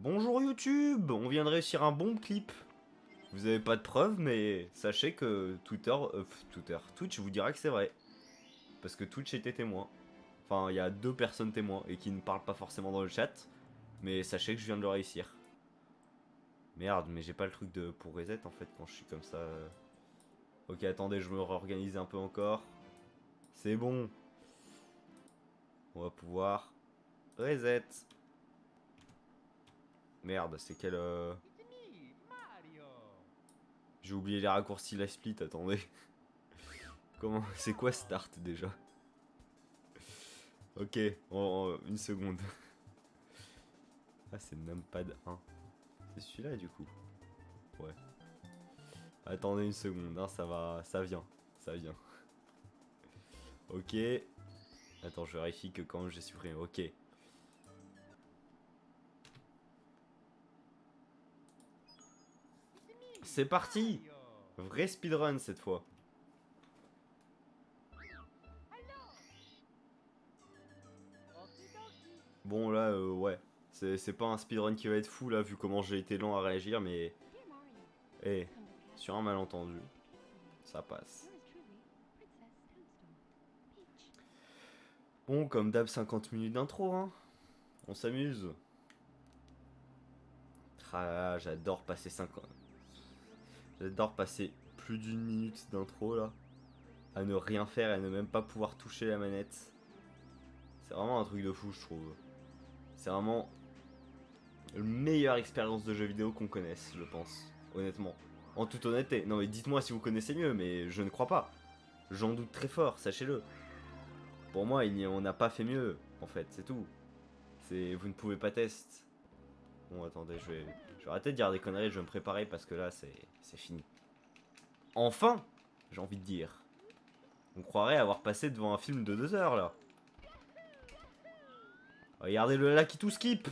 Bonjour YouTube, on vient de réussir un bon clip. Vous avez pas de preuves, mais sachez que Twitch vous dira que c'est vrai. Parce que Twitch était témoin. Enfin, il y a 2 personnes témoins et qui ne parlent pas forcément dans le chat. Mais sachez que je viens de le réussir. Merde, mais j'ai pas le truc de pour reset en fait quand je suis comme ça. Ok, attendez, je me réorganise un peu encore. C'est bon. On va pouvoir reset. Merde, c'est quel J'ai oublié les raccourcis la split, attendez. Comment c'est quoi start déjà? Ok, une seconde. Ah, c'est Numpad 1. C'est celui-là du coup. Ouais. Attendez une seconde, hein, ça va, ça vient, ça vient. Ok. Attends, je vérifie que quand j'ai supprimé. Ok. C'est parti. Vrai speedrun cette fois. Bon là, ouais. C'est pas un speedrun qui va être fou là, vu comment j'ai été lent à réagir, mais... Eh, sur un malentendu, ça passe. Bon, comme d'hab, 50 minutes d'intro, hein. On s'amuse. Ah, j'adore passer 50... J'adore passer plus d'une minute d'intro là. À ne rien faire et à ne même pas pouvoir toucher la manette. C'est vraiment un truc de fou, je trouve. C'est vraiment la meilleure expérience de jeu vidéo qu'on connaisse, je pense. Honnêtement. En toute honnêteté. Non mais dites-moi si vous connaissez mieux, mais je ne crois pas. J'en doute très fort, sachez-le. Pour moi, on n'a pas fait mieux, en fait, c'est tout. Vous ne pouvez pas tester. Bon, attendez, je vais arrêter de dire des conneries, je vais me préparer parce que là, c'est fini. Enfin, j'ai envie de dire. On croirait avoir passé devant un film de 2 heures, là. Regardez le là qui tout skip.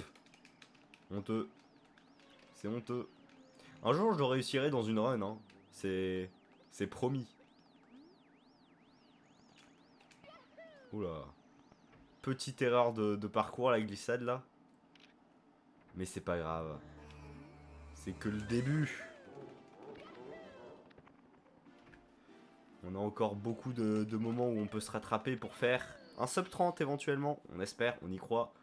Honteux. C'est honteux. Un jour, je le réussirai dans une run, hein. C'est promis. Oula. Petite erreur de parcours, la glissade, là. Mais c'est pas grave. C'est que le début. On a encore beaucoup de moments où on peut se rattraper pour faire un sub 30 éventuellement. On espère, on y croit.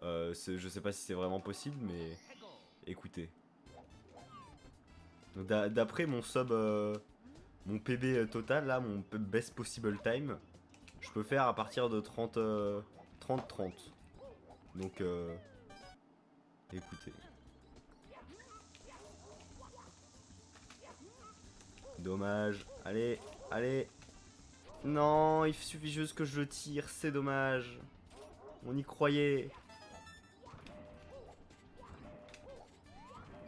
Je sais pas si c'est vraiment possible, mais écoutez. D'après mon sub, mon PB total, là, mon best possible time, je peux faire à partir de 30-30. Donc, écoutez. Dommage. Allez, allez. Non, il suffit juste que je le tire, c'est dommage. On y croyait.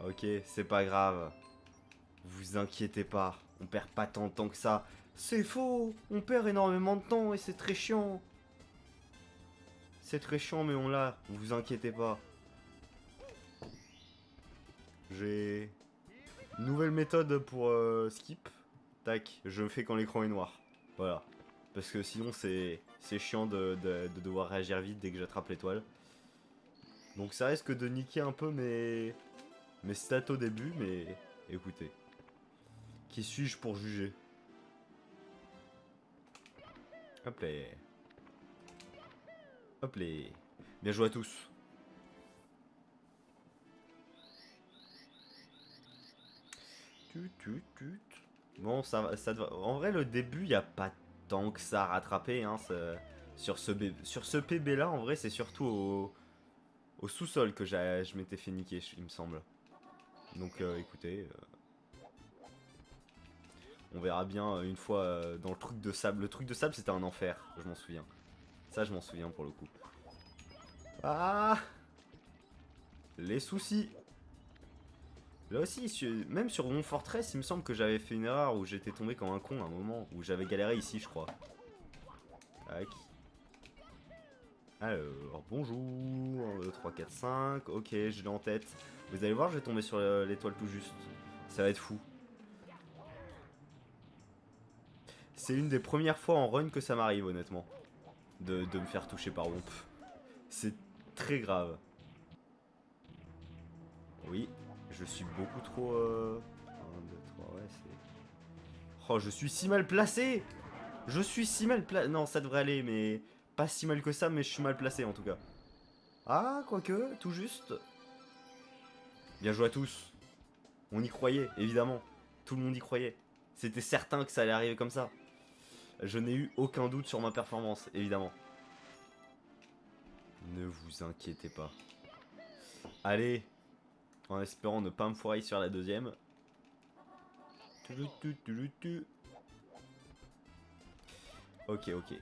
Ok, c'est pas grave. Vous inquiétez pas, on perd pas tant de temps que ça. C'est faux, on perd énormément de temps et c'est très chiant. C'est très chiant mais on l'a, vous inquiétez pas. J'ai une nouvelle méthode pour skip. Tac, je le fais quand l'écran est noir. Voilà. Parce que sinon c'est chiant de devoir réagir vite dès que j'attrape l'étoile. Donc ça risque de niquer un peu mes stats au début, mais écoutez. Qui suis-je pour juger? Hop là. Hop là. Bien joué à tous. Bon, ça en vrai, le début, il a pas tant que ça à rattraper. Hein, sur ce PB là, en vrai, c'est surtout au sous-sol que je m'étais fait niquer, il me semble. Donc, écoutez, on verra bien une fois dans le truc de sable. Le truc de sable, c'était un enfer, je m'en souviens. Ça, je m'en souviens pour le coup. Ah, les soucis. Là aussi, même sur mon fortress, il me semble que j'avais fait une erreur où j'étais tombé comme un con à un moment, où j'avais galéré ici, je crois. Tac. Alors, bonjour, 1, 2, 3, 4, 5, ok, je l'ai en tête. Vous allez voir, je vais tomber sur l'étoile tout juste. Ça va être fou. C'est une des premières fois en run que ça m'arrive, honnêtement. De me faire toucher par Womp. C'est très grave. Oui, je suis beaucoup trop... 1, 2, 3, ouais, c'est... Oh, je suis si mal placé. Je suis si mal placé. Non, ça devrait aller, mais... Pas si mal que ça, mais je suis mal placé, en tout cas. Ah, quoique, tout juste. Bien joué à tous. On y croyait, évidemment. Tout le monde y croyait. C'était certain que ça allait arriver comme ça. Je n'ai eu aucun doute sur ma performance, évidemment. Ne vous inquiétez pas. Allez, en espérant ne pas me foirer sur la deuxième. Ok, ok.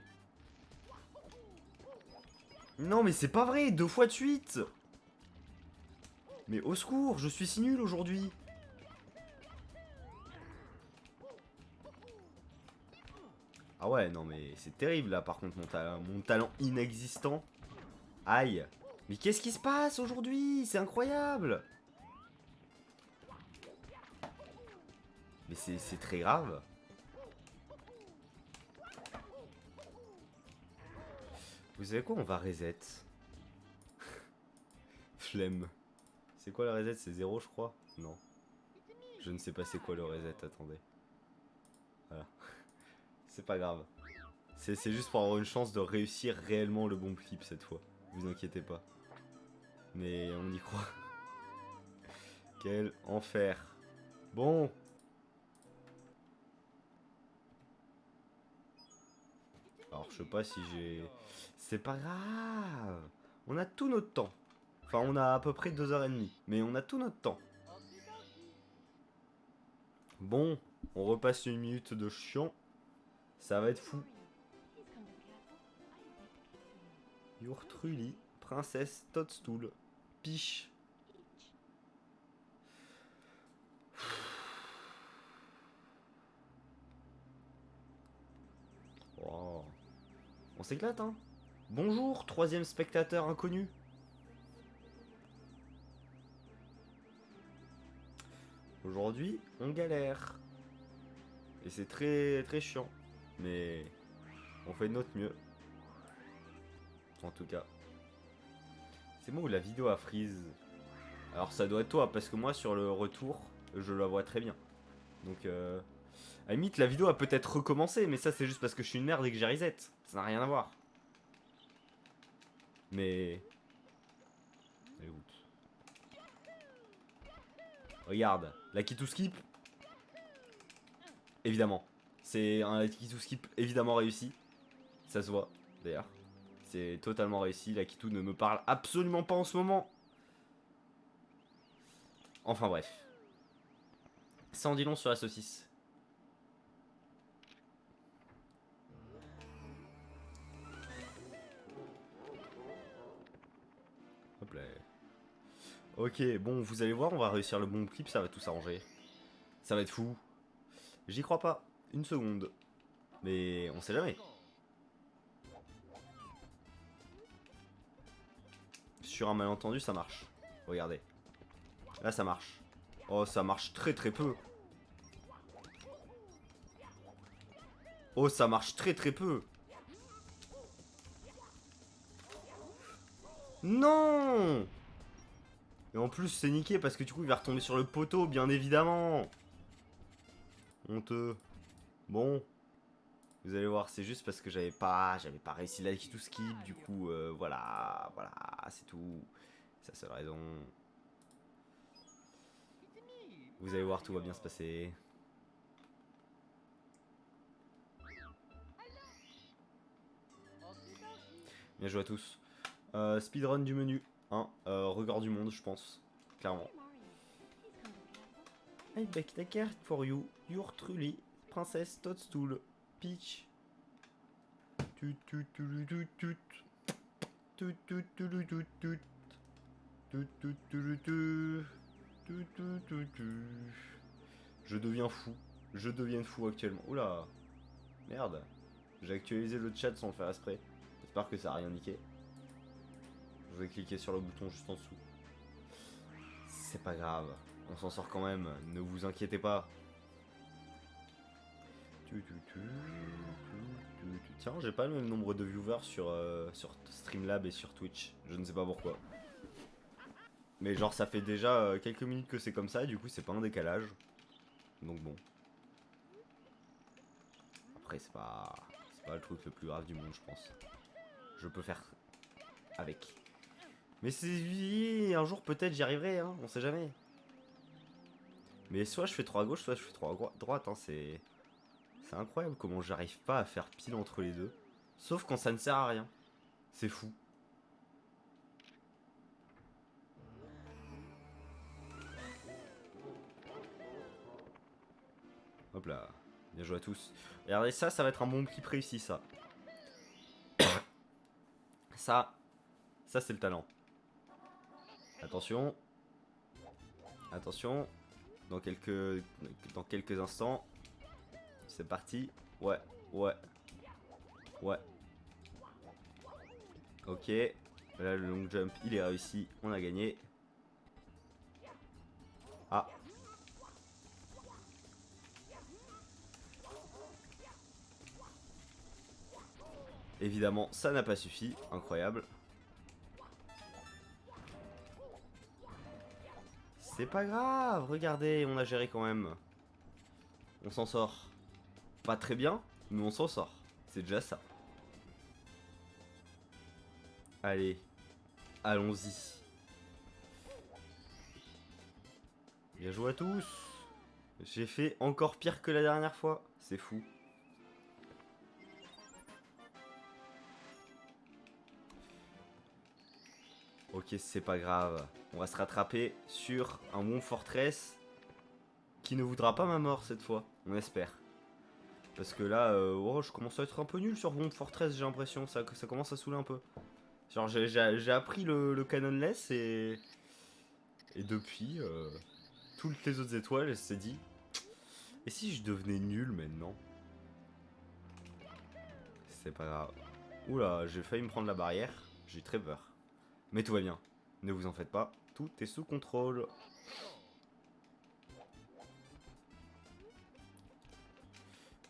Non, mais c'est pas vrai, 2 fois de suite. Mais au secours, je suis si nul aujourd'hui. Ah ouais, non mais c'est terrible là par contre mon talent inexistant. Aïe. Mais qu'est-ce qui se passe aujourd'hui? C'est incroyable. Mais c'est très grave. Vous savez quoi? On va reset. Flemme. C'est quoi le reset? C'est 0 je crois? Non. Je ne sais pas c'est quoi le reset, attendez. Voilà. C'est pas grave. C'est juste pour avoir une chance de réussir réellement le bon clip cette fois. Vous inquiétez pas. Mais on y croit. Quel enfer. Bon. Alors je sais pas si j'ai... C'est pas grave. On a tout notre temps. Enfin on a à peu près 2h30. Mais on a tout notre temps. Bon. On repasse une minute de chiant. Ça va être fou. Yurtruli, princesse Toadstool, Piche. Wow. On s'éclate, hein. Bonjour, troisième spectateur inconnu. Aujourd'hui, on galère. Et c'est très très chiant. Mais on fait de notre mieux. En tout cas. C'est moi où la vidéo a freeze. Alors ça doit être toi, parce que moi sur le retour, je la vois très bien. Donc à la limite, la vidéo a peut-être recommencé, mais ça c'est juste parce que je suis une merde et que j'ai reset. Ça n'a rien à voir. Mais... Regarde, la key to skip. Évidemment. C'est un key to skip évidemment réussi. Ça se voit, d'ailleurs. C'est totalement réussi. La Kitu ne me parle absolument pas en ce moment. Enfin bref. Ça en dit long sur la saucisse. Hop là. Ok, bon, vous allez voir, on va réussir le bon clip, ça va tout s'arranger. Ça va être fou. J'y crois pas. Une seconde. Mais on sait jamais. Sur un malentendu, ça marche. Regardez. Là, ça marche. Oh, ça marche très très peu. Oh, ça marche très très peu. Non! Et en plus, c'est niqué parce que du coup, il va retomber sur le poteau, bien évidemment. Honteux. Bon. Vous allez voir, c'est juste parce que j'avais pas réussi la to skip, du coup, voilà, c'est tout. C'est la seule raison. Vous allez voir, tout va bien se passer. Bien joué à tous. Speedrun du menu, hein, record du monde, je pense, clairement. I beg the card for you, your truly, princesse Toadstool, Peach. Je deviens fou. Je deviens fou actuellement. Oula. Merde. J'ai actualisé le chat sans le faire exprès. J'espère que ça a rien niqué. Je vais cliquer sur le bouton juste en dessous. C'est pas grave. On s'en sort quand même. Ne vous inquiétez pas. Tiens, j'ai pas le même nombre de viewers sur Streamlab et sur Twitch. Je ne sais pas pourquoi. Mais genre ça fait déjà quelques minutes que c'est comme ça, et du coup c'est pas un décalage. Donc bon. Après c'est pas le truc le plus grave du monde je pense. Je peux faire avec. Mais c'est... Un jour peut-être j'y arriverai, hein, on sait jamais. Mais soit je fais trop à gauche, soit je fais trop à droite, hein, c'est... C'est incroyable comment j'arrive pas à faire pile entre les deux. Sauf quand ça ne sert à rien. C'est fou. Hop là. Bien joué à tous. Regardez ça, ça va être un bon clip réussi ça. Ça, ça c'est le talent. Attention. Attention. Dans quelques instants. C'est parti. Ouais, ouais, ouais. Ok. Là le long jump il est réussi. On a gagné. Ah. Évidemment ça n'a pas suffi. Incroyable. C'est pas grave. Regardez, on a géré quand même. On s'en sort. Pas très bien, mais on s'en sort. C'est déjà ça. Allez, allons-y. Bien joué à tous. J'ai fait encore pire que la dernière fois. C'est fou. Ok, c'est pas grave. On va se rattraper sur un Womb Fortress qui ne voudra pas ma mort cette fois. On espère. Parce que là, oh, je commence à être un peu nul sur Womb Fortress, j'ai l'impression. Ça commence à saouler un peu. Genre, j'ai appris le Canonless et depuis, toutes les autres étoiles, elle s'est dit... Et si je devenais nul maintenant? C'est pas grave. Oula, j'ai failli me prendre la barrière. J'ai très peur. Mais tout va bien. Ne vous en faites pas. Tout est sous contrôle.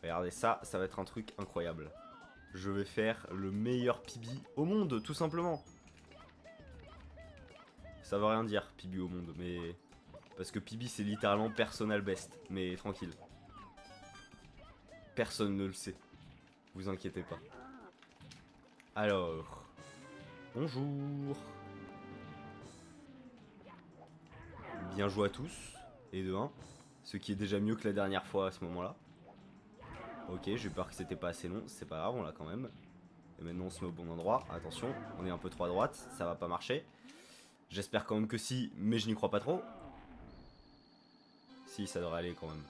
Regardez ça, ça va être un truc incroyable. Je vais faire le meilleur PB au monde, tout simplement. Ça veut rien dire, PB au monde, mais... Parce que PB c'est littéralement personal best. Mais tranquille. Personne ne le sait. Vous inquiétez pas. Alors... Bonjour. Bien joué à tous. Et de 1. Ce qui est déjà mieux que la dernière fois à ce moment-là. Ok, j'ai peur que c'était pas assez long. C'est pas grave, on l'a quand même. Et maintenant on se met au bon endroit. Attention, on est un peu trop à droite. Ça va pas marcher. J'espère quand même que si, mais je n'y crois pas trop. Si, ça devrait aller quand même.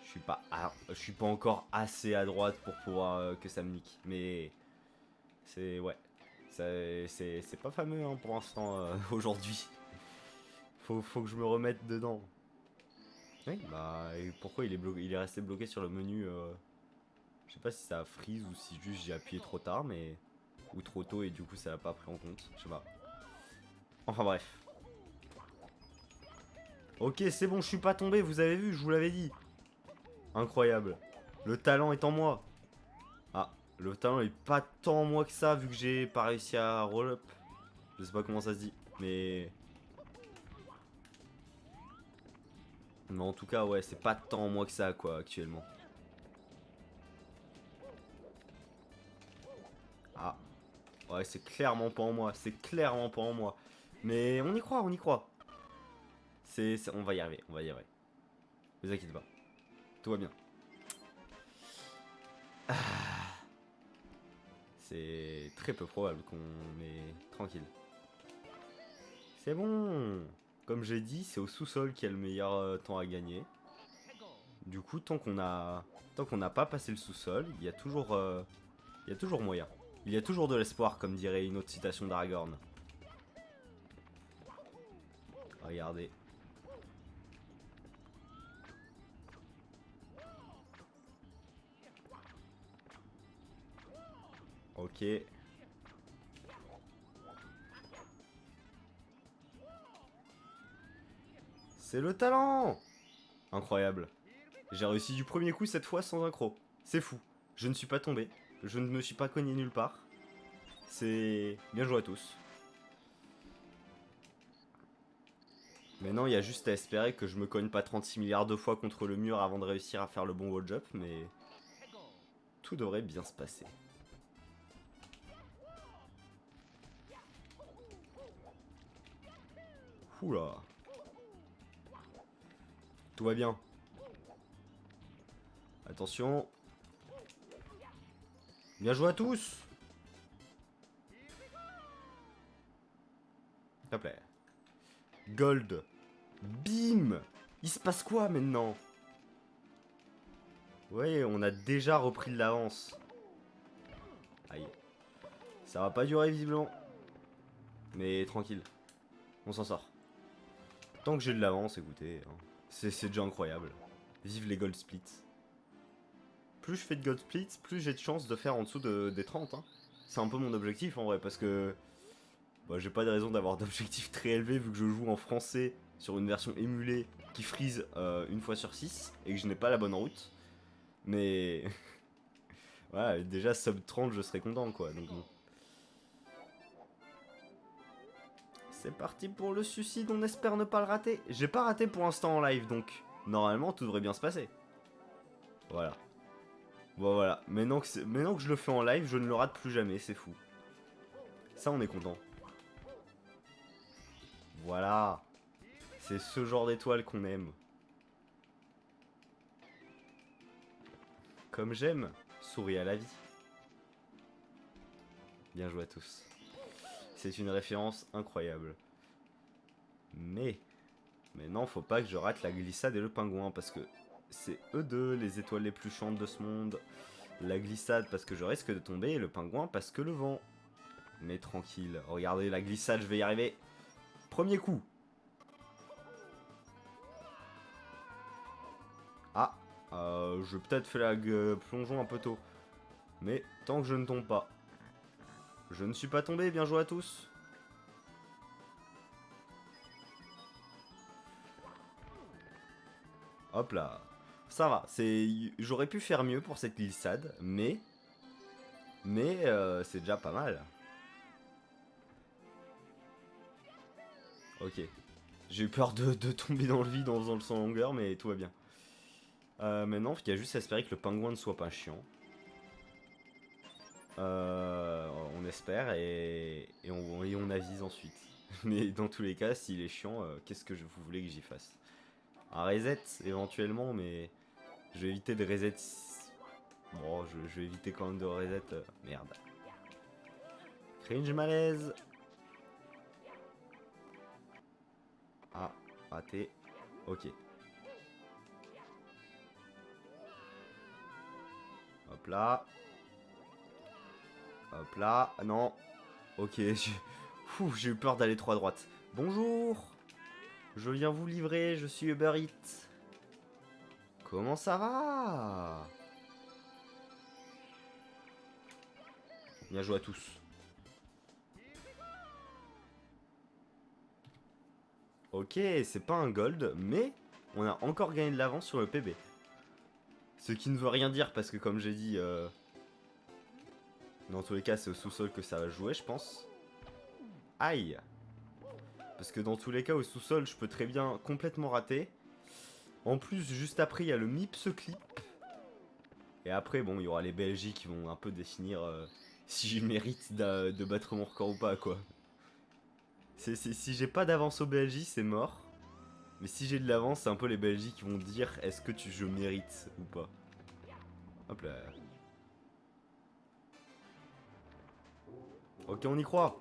Je suis pas encore assez à droite pour pouvoir que ça me nique. Mais c'est... Ouais. C'est pas fameux hein, pour l'instant aujourd'hui. Faut que je me remette dedans. Oui, bah et pourquoi il est resté bloqué sur le menu je sais pas si ça a freeze ou si juste j'ai appuyé trop tard mais... Ou trop tôt et du coup ça l'a pas pris en compte. Je sais pas. Enfin bref. Ok, c'est bon, je suis pas tombé, vous avez vu, je vous l'avais dit. Incroyable. Le talent est en moi. Ah, le talent est pas tant en moi que ça vu que j'ai pas réussi à roll up. Je sais pas comment ça se dit, mais... Mais en tout cas, ouais, c'est pas tant en moi que ça, quoi, actuellement. Ah. Ouais, c'est clairement pas en moi, c'est clairement pas en moi. Mais on y croit, on y croit. On va y arriver, on va y arriver. Ne vous inquiétez pas. Tout va bien. C'est très peu probable qu'on est tranquille. C'est bon. Comme j'ai dit, c'est au sous-sol qu'il y a le meilleur temps à gagner. Du coup, tant qu'on n'a pas passé le sous-sol, il y a toujours moyen. Il y a toujours de l'espoir, comme dirait une autre citation d'Aragorn. Regardez. Ok. C'est le talent! Incroyable. J'ai réussi du premier coup cette fois sans accro. C'est fou. Je ne suis pas tombé. Je ne me suis pas cogné nulle part. C'est... Bien joué à tous. Maintenant, il y a juste à espérer que je me cogne pas 36 milliards de fois contre le mur avant de réussir à faire le bon wall jump, mais tout devrait bien se passer. Oula. Tout va bien. Attention. Bien joué à tous. Hop là. Gold. Bim. Il se passe quoi maintenant? Ouais, on a déjà repris de l'avance. Aïe. Ça va pas durer visiblement. Mais tranquille. On s'en sort. Tant que j'ai de l'avance, écoutez. Hein, c'est déjà incroyable. Vive les gold splits. Plus je fais de gold splits, plus j'ai de chances de faire en dessous des 30. Hein. C'est un peu mon objectif en vrai, parce que bah, j'ai pas de raison d'avoir d'objectif très élevé vu que je joue en français sur une version émulée qui freeze une fois sur 6 et que je n'ai pas la bonne route. Mais voilà, déjà sub 30 je serais content quoi. Donc bon. C'est parti pour le suicide, on espère ne pas le rater. J'ai pas raté pour l'instant en live donc normalement tout devrait bien se passer. Voilà. Bon voilà, maintenant que je le fais en live, je ne le rate plus jamais, c'est fou. Ça on est content. Voilà. C'est ce genre d'étoile qu'on aime. Comme j'aime, souris à la vie. Bien joué à tous. C'est une référence incroyable. Mais maintenant, faut pas que je rate la glissade et le pingouin parce que c'est eux deux les étoiles les plus chantes de ce monde. La glissade parce que je risque de tomber et le pingouin parce que le vent. Mais tranquille, regardez la glissade, je vais y arriver. Premier coup. Ah, je peut-être fait la plongeon un peu tôt. Mais tant que je ne tombe pas. Je ne suis pas tombé, bien joué à tous. Hop là. Ça va, j'aurais pu faire mieux pour cette glissade, mais c'est déjà pas mal. Ok. J'ai eu peur de tomber dans le vide en faisant le sans longueur, mais tout va bien. Maintenant, il y a juste à espérer que le pingouin ne soit pas chiant. On espère et on avise ensuite. Mais dans tous les cas, s'il est chiant, qu'est-ce que vous voulez que j'y fasse? Un reset éventuellement, mais je vais éviter de reset. Bon, je vais éviter quand même de reset. Merde. Cringe malaise. Ah, raté. Ok. Hop là. Hop là. Ah non. Ok, j'ai eu peur d'aller trop à droite. Bonjour. Je viens vous livrer, je suis Uber Eats. Comment ça va? Bien joué à tous. Ok, c'est pas un gold, mais on a encore gagné de l'avance sur le PB. Ce qui ne veut rien dire parce que comme j'ai dit, dans tous les cas c'est au sous-sol que ça va jouer je pense. Aïe. Parce que dans tous les cas au sous-sol je peux très bien complètement rater. En plus juste après il y a le MIPS clip. Et après bon il y aura les BLJ qui vont un peu définir si je mérite de battre mon record ou pas quoi. Si j'ai pas d'avance au BLJ c'est mort. Mais si j'ai de l'avance c'est un peu les BLJ qui vont dire est-ce que je mérite ou pas. Hop là. Ok on y croit.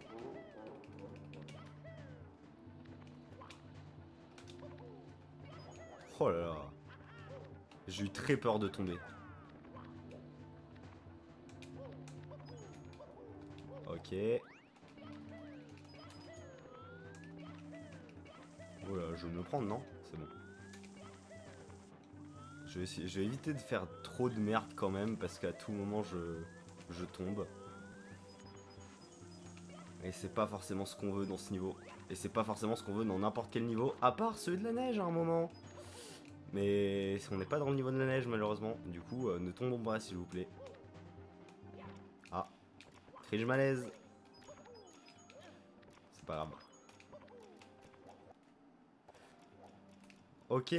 Oh là là. J'ai eu très peur de tomber. Ok. Oh là, je vais me le prendre, non? C'est bon. Je vais éviter de faire trop de merde quand même, parce qu'à tout moment, je tombe. Et c'est pas forcément ce qu'on veut dans ce niveau. Et c'est pas forcément ce qu'on veut dans n'importe quel niveau, à part celui de la neige à un moment. Mais on n'est pas dans le niveau de la neige, malheureusement. Du coup, ne tombons pas, s'il vous plaît. Ah. Cringe malaise. C'est pas grave. Ok.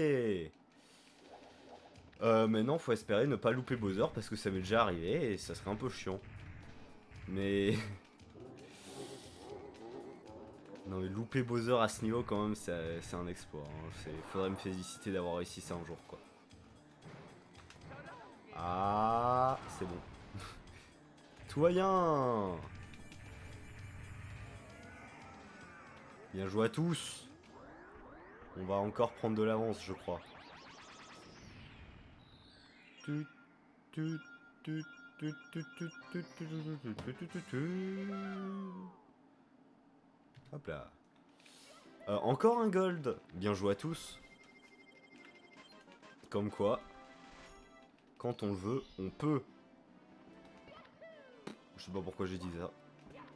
Maintenant, faut espérer ne pas louper Bowser parce que ça m'est déjà arrivé et ça serait un peu chiant. Mais... non mais louper Bowser à ce niveau quand même, c'est un exploit. Hein. Faudrait me féliciter d'avoir réussi ça un jour quoi. Ah, c'est bon. Tout va bien. Bien joué à tous. On va encore prendre de l'avance, je crois. Hop là. Encore un gold. Bien joué à tous. Comme quoi, quand on le veut, on peut. Je sais pas pourquoi j'ai dit ça.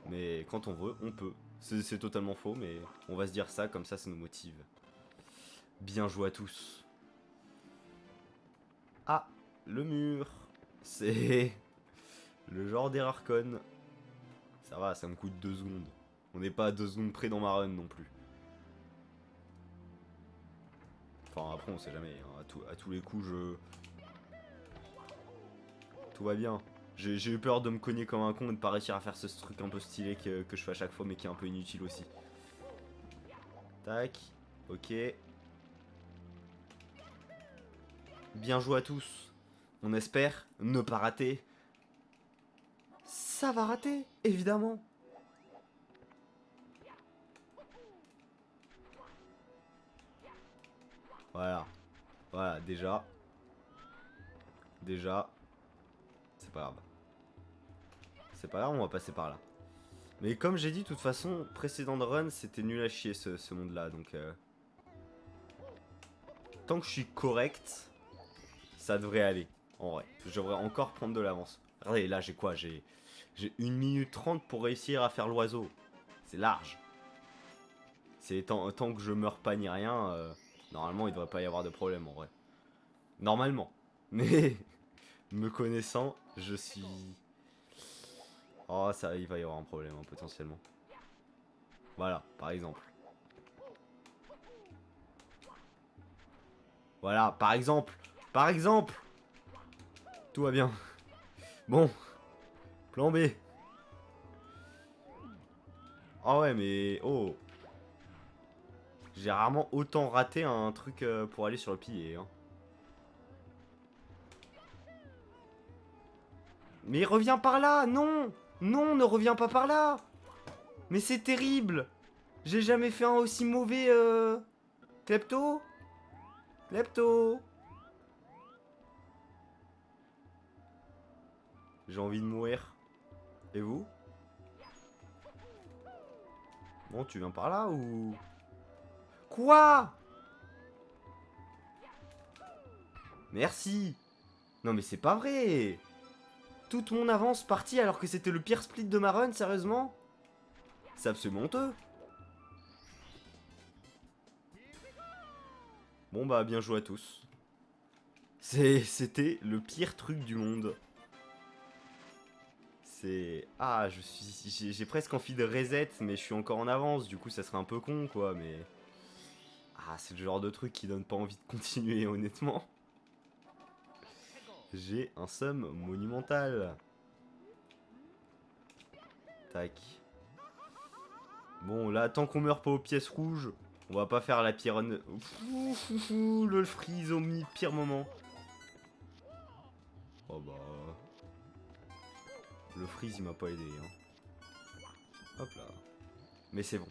Mais quand on veut, on peut. C'est totalement faux, mais on va se dire ça, comme ça nous motive. Bien joué à tous. Ah, le mur. C'est le genre d'erreur conne. Ça va, ça me coûte 2 secondes. On n'est pas à 2 secondes près dans ma run non plus. Enfin, après, on sait jamais. Hein. À tous les coups, tout va bien. J'ai eu peur de me cogner comme un con et de pas réussir à faire ce truc un peu stylé que je fais à chaque fois, mais qui est un peu inutile aussi. Tac. Ok. Bien joué à tous. On espère ne pas rater. Ça va rater, évidemment. Voilà. Voilà, déjà. Déjà. C'est pas grave. C'est pas grave, on va passer par là. Mais comme j'ai dit, de toute façon, précédent run, c'était nul à chier ce monde-là. Donc, tant que je suis correct, ça devrait aller. En vrai, je devrais encore prendre de l'avance. Regardez, là, j'ai quoi? J'ai 1 minute 30 pour réussir à faire l'oiseau. C'est large. C'est tant que je meurs pas ni rien, normalement, il devrait pas y avoir de problème, en vrai. Normalement. Mais, me connaissant, je suis... oh, ça, il va y avoir un problème, hein, potentiellement. Voilà, par exemple. Voilà, par exemple. Par exemple. Tout va bien. Bon. Plan B. Ah ouais, mais... oh. J'ai rarement autant raté un truc pour aller sur le pilier. Hein. Mais reviens par là. Non. Non, ne reviens pas par là. Mais c'est terrible. J'ai jamais fait un aussi mauvais... Klepto. Klepto. J'ai envie de mourir. Et vous? Bon, tu viens par là ou... quoi? Merci. Non mais c'est pas vrai. Toute mon avance partie alors que c'était le pire split de ma run, sérieusement? C'est absolument honteux. Bon bah bien joué à tous. C'était le pire truc du monde. C'est... ah, j'ai presque envie de reset, mais je suis encore en avance, du coup ça serait un peu con quoi, mais... ah, c'est le genre de truc qui donne pas envie de continuer honnêtement. J'ai un seum monumental. Tac. Bon, là, tant qu'on meurt pas aux pièces rouges, on va pas faire la pire... le freeze au pire moment. Oh bah... le freeze il m'a pas aidé. Hein. Hop là. Mais c'est bon.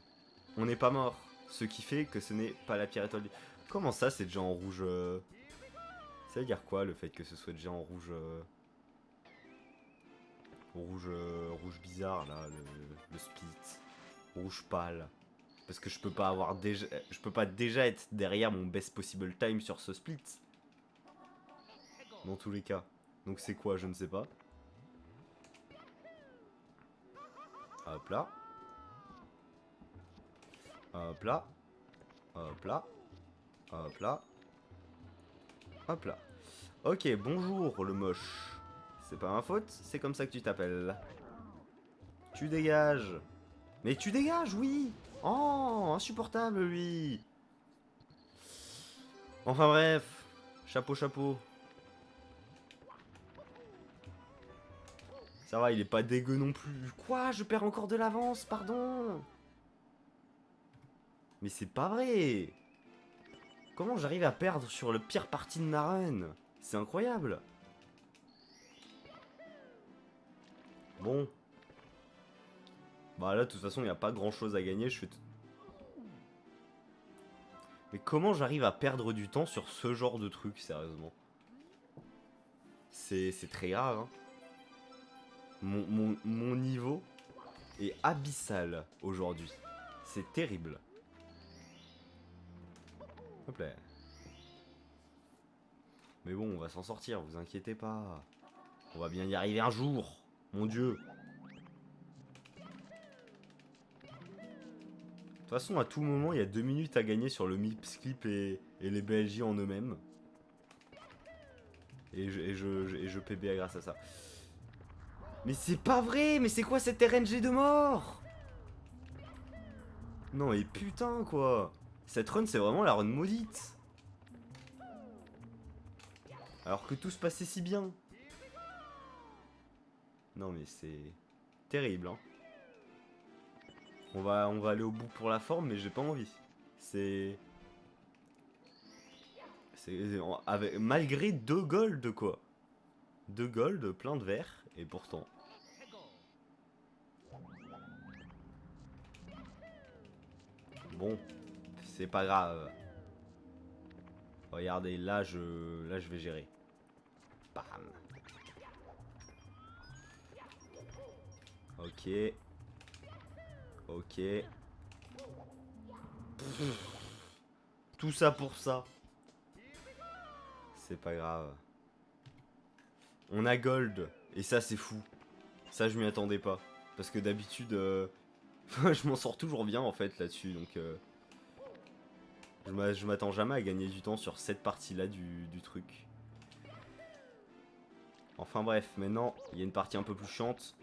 On n'est pas mort. Ce qui fait que ce n'est pas la pire étoile du... comment ça c'est déjà en rouge ça veut dire quoi le fait que ce soit déjà en rouge rouge bizarre là, le split. Rouge pâle. Parce que je peux pas avoir déjà... je peux pas déjà être derrière mon best possible time sur ce split. Dans tous les cas. Donc c'est quoi, je ne sais pas. Hop là. Hop là. Hop là. Hop là. Hop là. Ok, bonjour le moche. C'est pas ma faute, c'est comme ça que tu t'appelles. Tu dégages. Mais tu dégages, oui. Oh, insupportable lui. Enfin bref, chapeau chapeau. Ça va, il est pas dégueu non plus. Quoi? Je perds encore de l'avance, pardon. Mais c'est pas vrai. Comment j'arrive à perdre sur le pire parti de ma run? C'est incroyable. Bon. Bah là, de toute façon, il n'y a pas grand chose à gagner. Je fais tout. Mais comment j'arrive à perdre du temps sur ce genre de truc, sérieusement? C'est très grave, hein. Mon niveau est abyssal aujourd'hui. C'est terrible. Hop là. Mais bon, on va s'en sortir, vous inquiétez pas. On va bien y arriver un jour. Mon dieu. De toute façon, à tout moment, il y a 2 minutes à gagner sur le Mipsclip et les BLJ en eux-mêmes. Et je PBA grâce à ça. Mais c'est pas vrai. Mais c'est quoi cette RNG de mort? Non mais putain quoi. Cette run c'est vraiment la run maudite. Alors que tout se passait si bien. Non mais c'est terrible hein. On va aller au bout pour la forme mais j'ai pas envie. C'est malgré 2 gold quoi. 2 gold, plein de verre et pourtant. Bon, c'est pas grave. Regardez, là je vais gérer. Bam. Ok. Ok. Tout ça pour ça. C'est pas grave. On a gold. Et ça c'est fou. Ça je m'y attendais pas. Parce que d'habitude je m'en sors toujours bien en fait là-dessus. Donc je m'attends jamais à gagner du temps sur cette partie là du truc. Enfin bref, maintenant il y a une partie un peu plus chiante.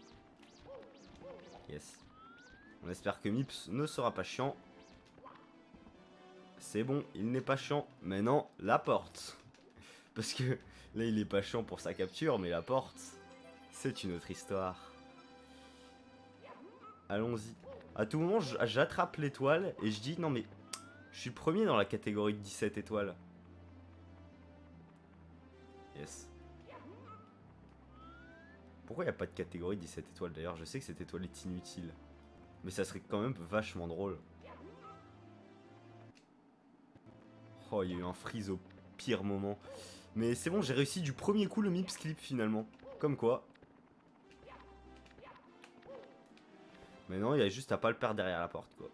Yes. On espère que Mips ne sera pas chiant. C'est bon, il n'est pas chiant. Maintenant, la porte. Parce que là, il est pas chiant pour sa capture, mais la porte, c'est une autre histoire. Allons-y. À tout moment, j'attrape l'étoile et je dis non mais je suis premier dans la catégorie de 17 étoiles. Yes. Pourquoi il n'y a pas de catégorie de 17 étoiles d'ailleurs? Je sais que cette étoile est inutile. Mais ça serait quand même vachement drôle. Oh, il y a eu un freeze au pire moment. Mais c'est bon, j'ai réussi du premier coup le Mipsclip finalement. Comme quoi. Maintenant, il y a juste à pas le perdre derrière la porte quoi.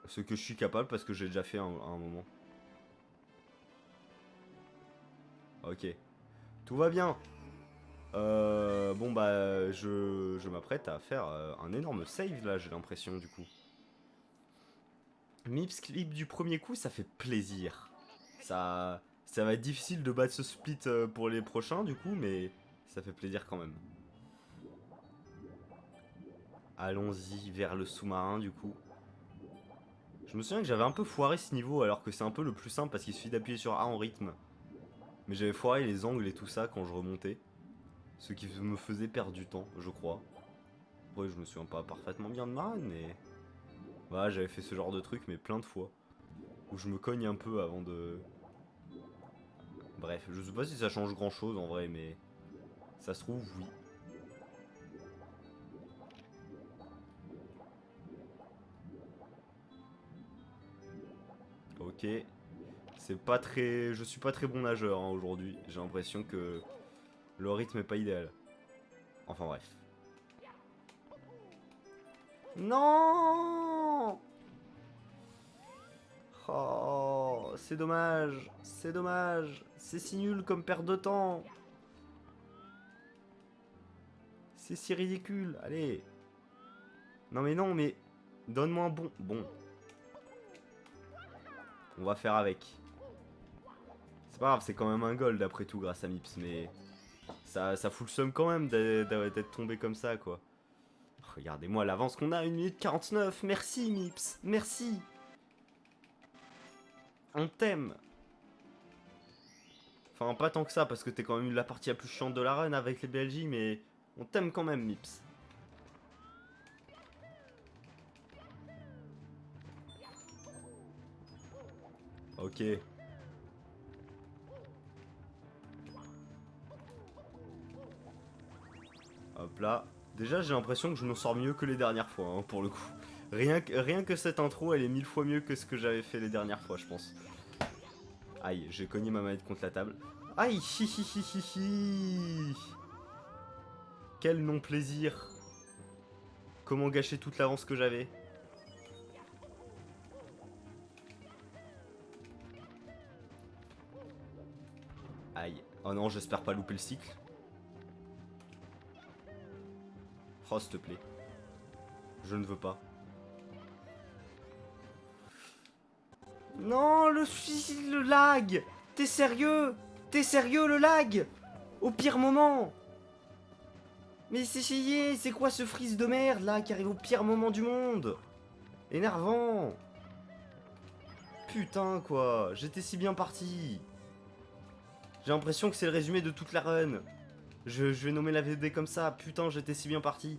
Ce que je suis capable parce que j'ai déjà fait à un moment. Ok. Tout va bien. Bon bah je m'apprête à faire un énorme save là, j'ai l'impression du coup. Mipsclip du premier coup, ça fait plaisir. Ça va être difficile de battre ce split pour les prochains du coup, mais ça fait plaisir quand même. Allons-y vers le sous-marin du coup. Je me souviens que j'avais un peu foiré ce niveau alors que c'est un peu le plus simple parce qu'il suffit d'appuyer sur A en rythme. Mais j'avais foiré les angles et tout ça quand je remontais. Ce qui me faisait perdre du temps, je crois. Ouais, je me souviens pas parfaitement bien de ma run, mais... Voilà, j'avais fait ce genre de truc, mais plein de fois. Où je me cogne un peu avant de... Bref, je sais pas si ça change grand chose en vrai, mais... Ça se trouve, oui. Ok. C'est pas très... Je suis pas très bon nageur hein, aujourd'hui. J'ai l'impression que... Le rythme est pas idéal. Enfin bref. Non! Oh, c'est dommage. C'est dommage. C'est si nul comme perte de temps. C'est si ridicule. Allez. Non mais non, mais... Donne-moi un bon... Bon. On va faire avec. C'est pas grave, c'est quand même un gold après tout grâce à Mips, mais... Ça fout le seum quand même d'être tombé comme ça, quoi. Regardez-moi l'avance qu'on a, 1 minute 49. Merci, Mips. Merci. On t'aime. Enfin, pas tant que ça, parce que t'es quand même la partie la plus chiante de la run avec les BLJ, mais on t'aime quand même, Mips. Ok. Hop là. Déjà, j'ai l'impression que je m'en sors mieux que les dernières fois, hein, pour le coup. Rien que cette intro, elle est 1000 fois mieux que ce que j'avais fait les dernières fois, je pense. Aïe, j'ai cogné ma manette contre la table. Aïe, hi hi hi hi hi. Quel non-plaisir. Comment gâcher toute l'avance que j'avais. Aïe. Oh non, j'espère pas louper le cycle. Oh, s'il te plaît. Je ne veux pas. Non, le lag. T'es sérieux? T'es sérieux, le lag? Au pire moment. Mais c'est quoi ce freeze de merde là qui arrive au pire moment du monde? Énervant. Putain quoi, j'étais si bien parti. J'ai l'impression que c'est le résumé de toute la run. Je vais nommer la VD comme ça, putain j'étais si bien parti.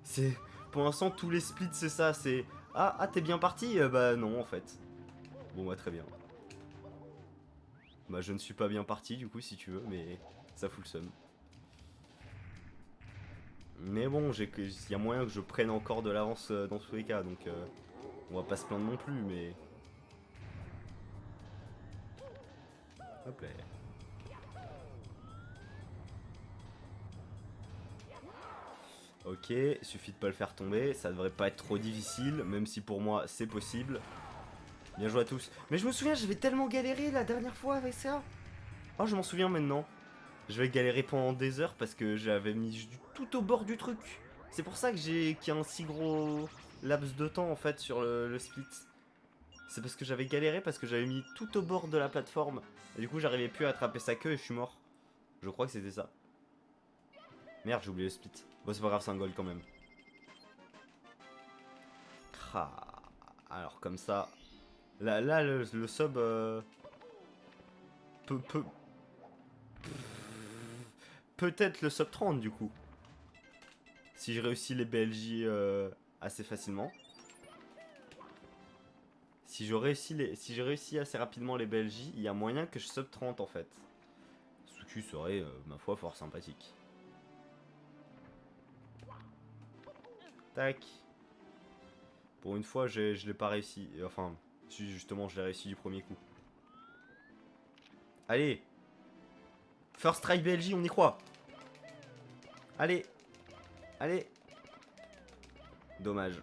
C'est... Pour l'instant tous les splits c'est ça, c'est... Ah t'es bien parti? Bah non en fait. Bon bah très bien. Bah je ne suis pas bien parti du coup si tu veux, mais ça fout le seum. Mais bon, il y a moyen que je prenne encore de l'avance dans tous les cas, donc on va pas se plaindre non plus, mais... Hop là. Ok, suffit de pas le faire tomber, ça devrait pas être trop difficile, même si pour moi c'est possible. Bien joué à tous. Mais je me souviens, j'avais tellement galéré la dernière fois avec ça. Oh, je m'en souviens maintenant. Je vais galérer pendant des heures parce que j'avais mis tout au bord du truc. C'est pour ça que qu'il y a un si gros laps de temps en fait sur le split. C'est parce que j'avais galéré parce que j'avais mis tout au bord de la plateforme. Et du coup, j'arrivais plus à attraper sa queue et je suis mort. Je crois que c'était ça. Merde, j'ai oublié le split. Bon, c'est pas grave, c'est un goal quand même. Ah. Alors, comme ça. Là le sub. Peut. Peut-être le sub 30 du coup. Si je réussis les BLJ assez facilement. Si j'ai réussi assez rapidement les BLJ, il y a moyen que je sub 30 en fait. Ce qui serait, ma foi, fort sympathique. Tac. Pour une fois, je l'ai pas réussi. Enfin, si justement, je l'ai réussi du premier coup. Allez. First try BLJ, on y croit. Allez. Allez. Dommage.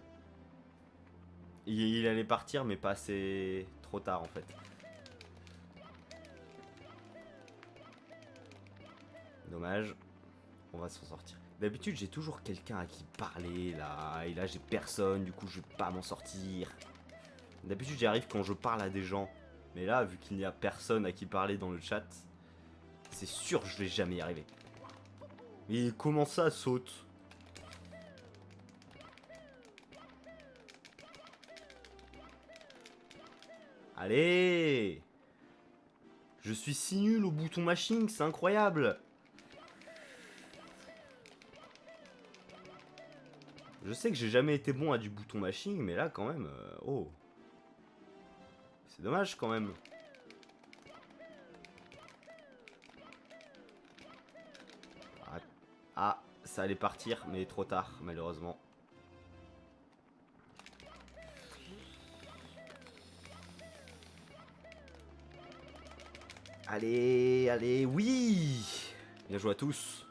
Il allait partir, mais pas assez trop tard en fait. Dommage. On va s'en sortir. D'habitude, j'ai toujours quelqu'un à qui parler là. Et là, j'ai personne. Du coup, je vais pas m'en sortir. D'habitude, j'y arrive quand je parle à des gens. Mais là, vu qu'il n'y a personne à qui parler dans le chat, c'est sûr que je vais jamais y arriver. Mais comment ça saute? Allez! Je suis si nul au bouton mashing, c'est incroyable! Je sais que j'ai jamais été bon à du bouton mashing, mais là quand même, oh. C'est dommage quand même. Ah, ça allait partir, mais trop tard, malheureusement. Allez, allez, oui! Bien joué à tous.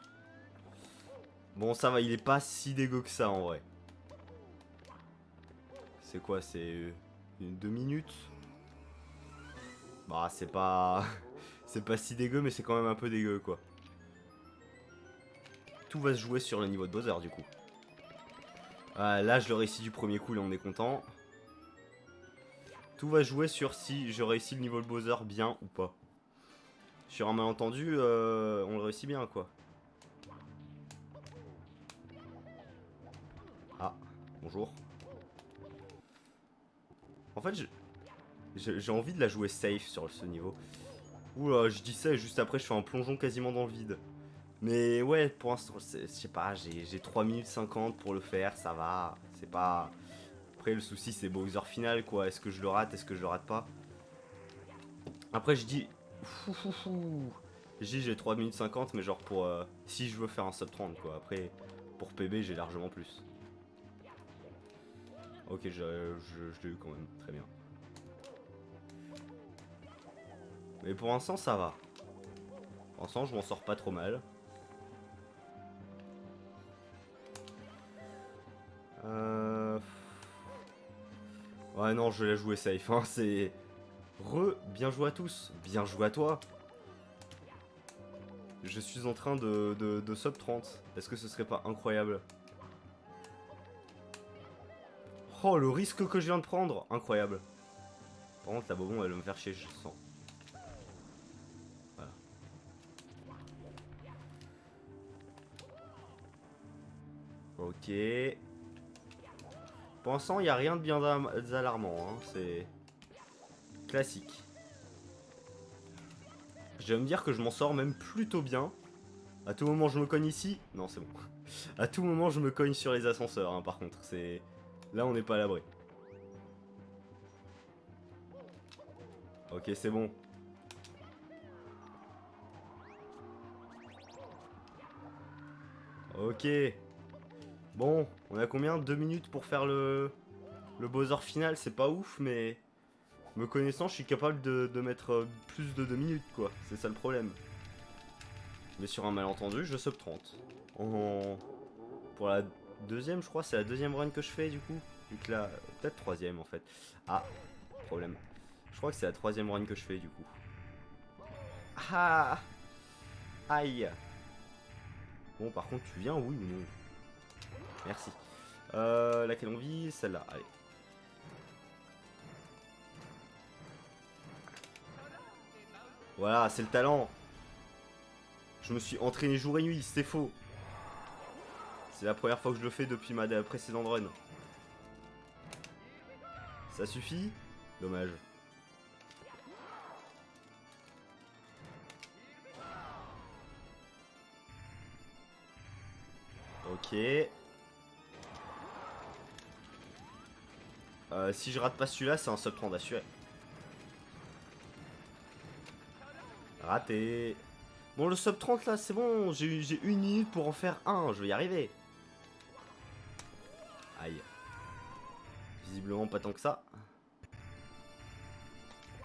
Bon, ça va, il est pas si dégueu que ça en vrai. C'est quoi, c'est 2 minutes? Bah, c'est pas... c'est pas si dégueu, mais c'est quand même un peu dégueu, quoi. Tout va se jouer sur le niveau de Bowser, du coup. Là, je le réussis du premier coup, là, on est content. Tout va jouer sur si je réussis le niveau de Bowser bien ou pas. Sur un malentendu, on le réussit bien, quoi. Ah, bonjour. En fait, J'ai envie de la jouer safe sur ce niveau. Oula, je dis ça et juste après je fais un plongeon quasiment dans le vide. Mais ouais, pour l'instant, je sais pas, j'ai 3 minutes 50 pour le faire, ça va. C'est pas... Après le souci c'est Bowser final quoi, est-ce que je le rate, est-ce que je le rate pas. Après je dis... Je dis j'ai 3 minutes 50 mais genre pour... si je veux faire un sub 30 quoi, après pour PB j'ai largement plus. Ok, je l'ai eu quand même, très bien. Mais pour l'instant ça va. Pour l'instant je m'en sors pas trop mal. Ouais non, je vais la jouer safe, hein, c'est... Bien joué à tous, bien joué à toi. Je suis en train de sub 30. Est-ce que ce serait pas incroyable? Oh, le risque que je viens de prendre, incroyable. Par contre, la bobon, elle va me faire chier, je sens. Voilà. Ok. Pour l'instant, il n'y a rien de bien alarmant, hein. C'est classique. Je vais me dire que je m'en sors même plutôt bien. À tout moment, je me cogne ici. Non, c'est bon. À tout moment, je me cogne sur les ascenseurs, hein, par contre. C'est... Là, on n'est pas à l'abri. Ok, c'est bon. Ok. Bon, on a combien? 2 minutes pour faire le Bowser final, c'est pas ouf, mais... Me connaissant, je suis capable de mettre plus de 2 minutes, quoi. C'est ça le problème. Mais sur un malentendu, je sub 30. Pour la deuxième, je crois, c'est la deuxième run que je fais, du coup. Vu que là, peut-être troisième, en fait. Ah, problème. Je crois que c'est la troisième run que je fais, du coup. Ah. Aïe. Bon, par contre, tu viens, oui ou non? Merci. Laquelle on vise? Celle-là, allez. Voilà, c'est le talent. Je me suis entraîné jour et nuit, c'est faux. C'est la première fois que je le fais depuis ma précédente run. Ça suffit? Dommage. Ok. Si je rate pas celui-là, c'est un sub 30 assuré. Raté. Bon, le sub 30 là, c'est bon. J'ai 1 minute pour en faire un. Je vais y arriver. Aïe. Visiblement pas tant que ça.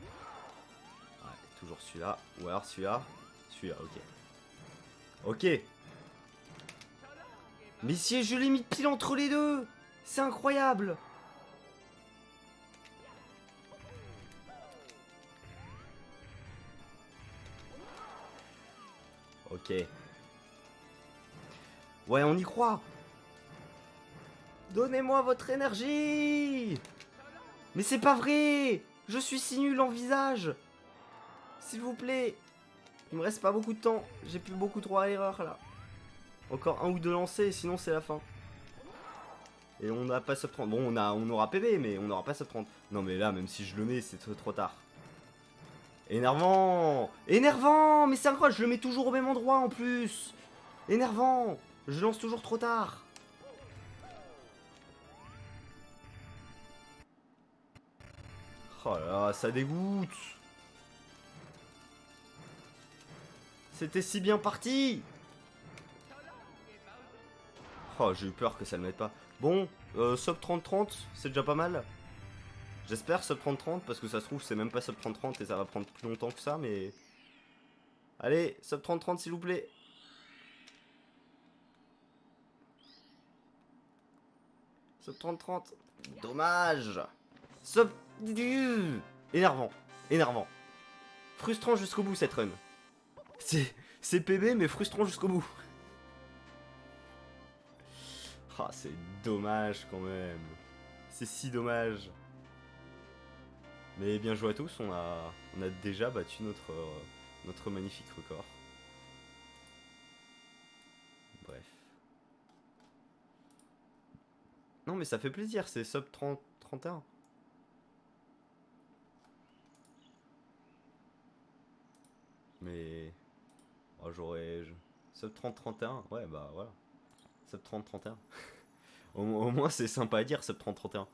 Ouais, toujours celui-là. Ou alors celui-là. Celui-là, ok. Ok. Mais si je l'ai mis pile entre les deux. C'est incroyable. Ok. Ouais, on y croit. Donnez-moi votre énergie. Mais c'est pas vrai. Je suis si nul en visage. S'il vous plaît. Il me reste pas beaucoup de temps. J'ai plus beaucoup trop à l'erreur là. Encore un ou deux lancers, sinon c'est la fin. Et on n'a pas sub 30. Bon, on aura PV, mais on n'aura pas sub 30. Non, mais là, même si je le mets, c'est trop tard. Énervant. Énervant. Mais c'est incroyable, je le mets toujours au même endroit en plus. Énervant. Je lance toujours trop tard. Oh là là, ça dégoûte. C'était si bien parti. Oh, j'ai eu peur que ça ne mette pas. Bon, sub 30-30, c'est déjà pas mal. J'espère sub 30-30, parce que ça se trouve, c'est même pas sub 30-30 et ça va prendre plus longtemps que ça, mais... Allez, sub 30-30 s'il vous plaît. Sub 30-30. Dommage. Sub... Énervant. Énervant. Frustrant jusqu'au bout cette run. C'est PB mais frustrant jusqu'au bout. Ah, c'est dommage quand même. C'est si dommage. Mais bien joué à tous, on a déjà battu notre magnifique record. Bref. Non mais ça fait plaisir, c'est sub 30, 31. Mais... Oh, j'aurais... Sub 30-31, ouais bah voilà. Sub 30-31. Au moins c'est sympa à dire, Sub 30-31.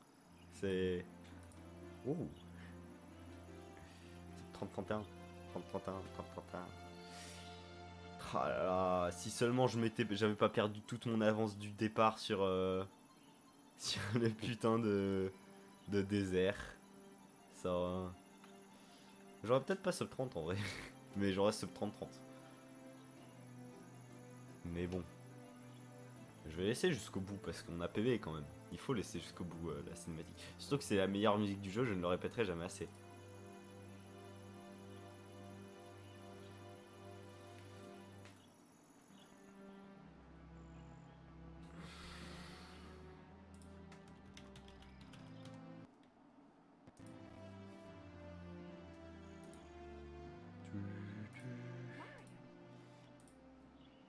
C'est... Ouh. Sub 30-31. 30-31, 30-31. Ah là là, si seulement j'avais pas perdu toute mon avance du départ sur... sur les putains de désert. Ça... J'aurais peut-être pas sub 30 en vrai. Mais j'aurais sub 30-30. Mais bon. Je vais laisser jusqu'au bout parce qu'on a PV quand même. Il faut laisser jusqu'au bout la cinématique. Surtout que c'est la meilleure musique du jeu, je ne le répéterai jamais assez.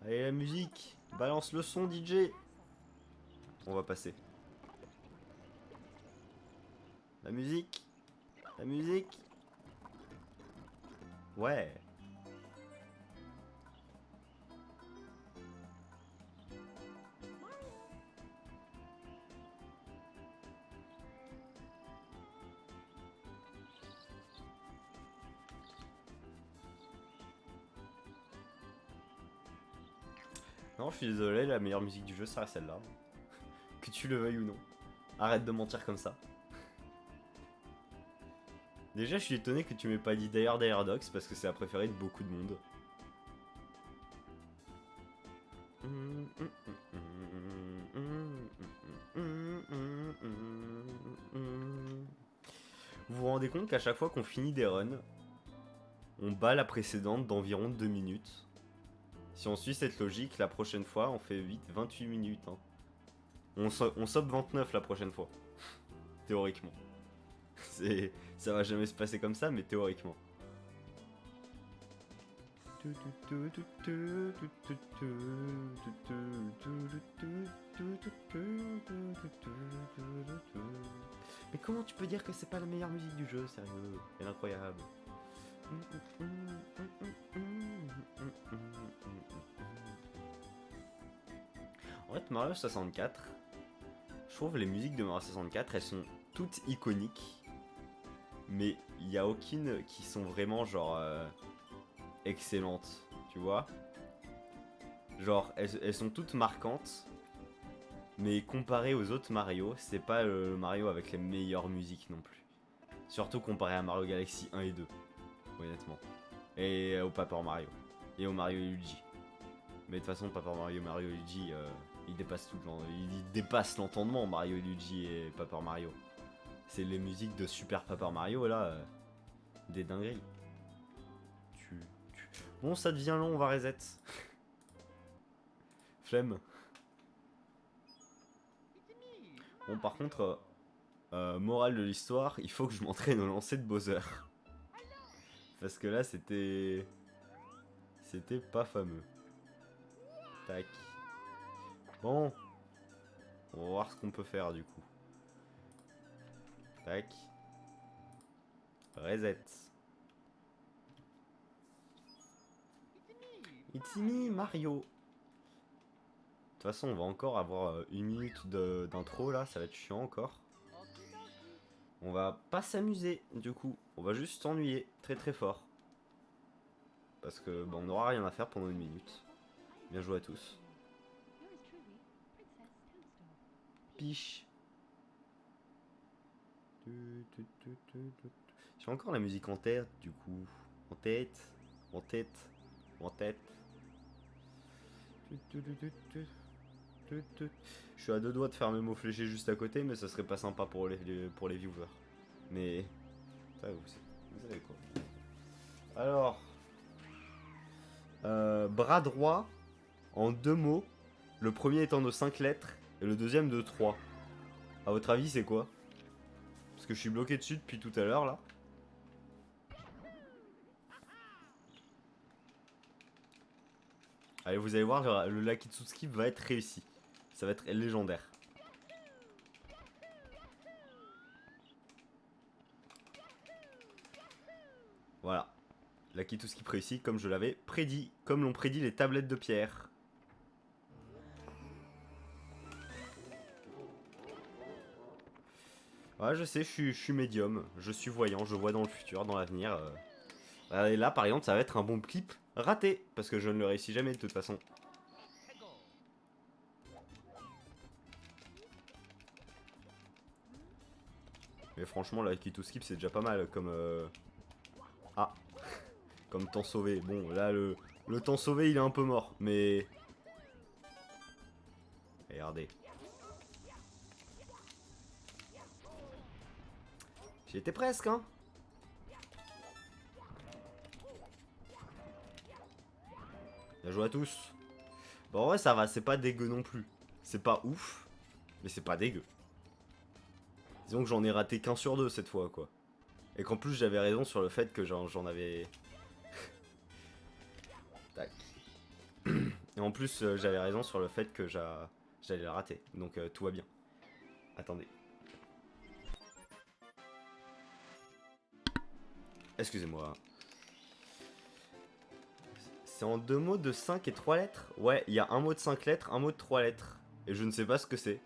Allez la musique, balance le son DJ. On va passer. La musique. La musique. Ouais. Non, je suis désolé, la meilleure musique du jeu, ça reste celle-là. Que tu le veuilles ou non. Arrête de mentir comme ça. Déjà, je suis étonné que tu m'aies pas dit d'ailleurs Dogs parce que c'est la préférée de beaucoup de monde. Vous vous rendez compte qu'à chaque fois qu'on finit des runs, on bat la précédente d'environ 2 minutes. Si on suit cette logique, la prochaine fois, on fait 28 minutes. Hein. On sobe 29 la prochaine fois. Théoriquement. Ça va jamais se passer comme ça, mais théoriquement. Mais comment tu peux dire que c'est pas la meilleure musique du jeu, sérieux? C'est incroyable. En fait, Mario 64, je trouve les musiques de Mario 64, elles sont toutes iconiques. Mais il n'y a aucune qui sont vraiment genre excellentes, tu vois. Genre, elles sont toutes marquantes. Mais comparé aux autres Mario, c'est pas le Mario avec les meilleures musiques non plus. Surtout comparé à Mario Galaxy 1 et 2, honnêtement. Et au Paper Mario. Et au Mario Luigi. Mais de toute façon, Paper Mario Luigi, il dépasse il dépasse l'entendement, Mario Luigi et Paper Mario. C'est les musiques de Super Paper Mario, là, des dingueries. Bon, ça devient long, on va reset. Flemme. Bon, par contre, morale de l'histoire, il faut que je m'entraîne au lancer de Bowser. Parce que là, c'était pas fameux. Tac. Bon. On va voir ce qu'on peut faire, du coup. Tac. Reset. It's me, Mario. De toute façon, on va encore avoir 1 minute d'intro, là. Ça va être chiant, encore. On va pas s'amuser, du coup. On va juste s'ennuyer très très fort. Parce que bon, on n'aura rien à faire pendant 1 minute. Bien joué à tous. Piche. J'ai encore la musique en tête, du coup. En tête. En tête. En tête. Je suis à 2 doigts de faire mes mots fléchés juste à côté, mais ça serait pas sympa pour les viewers. Mais... Ça, vous savez quoi. Alors... bras droit, en 2 mots. Le premier étant de 5 lettres, et le deuxième de 3. À votre avis, c'est quoi? Parce que je suis bloqué dessus depuis tout à l'heure, là. Allez, vous allez voir, le Lakitsu Skip va être réussi. Ça va être légendaire. Voilà. La Kitou Skip réussit comme je l'avais prédit. Comme l'ont prédit les tablettes de pierre. Ouais, je sais, je suis médium. Je suis voyant, je vois dans le futur, dans l'avenir. Et là, par exemple, ça va être un bon clip raté. Parce que je ne le réussis jamais de toute façon. Mais franchement, la Kitou Skip, c'est déjà pas mal comme... Ah, comme temps sauvé. Bon, là, le temps sauvé, il est un peu mort. Mais... Regardez. J'y étais presque, hein. Bien joué à tous. Bon, en vrai, ça va, c'est pas dégueu non plus. C'est pas ouf, mais c'est pas dégueu. Disons que j'en ai raté qu'un sur deux cette fois, quoi. Et qu'en plus, j'avais raison sur le fait que j'en avais... Tac. Et en plus, j'avais raison sur le fait que j'allais la rater. Donc, tout va bien. Attendez. Excusez-moi. C'est en deux mots de 5 et 3 lettres? Ouais, il y a un mot de 5 lettres, un mot de 3 lettres. Et je ne sais pas ce que c'est.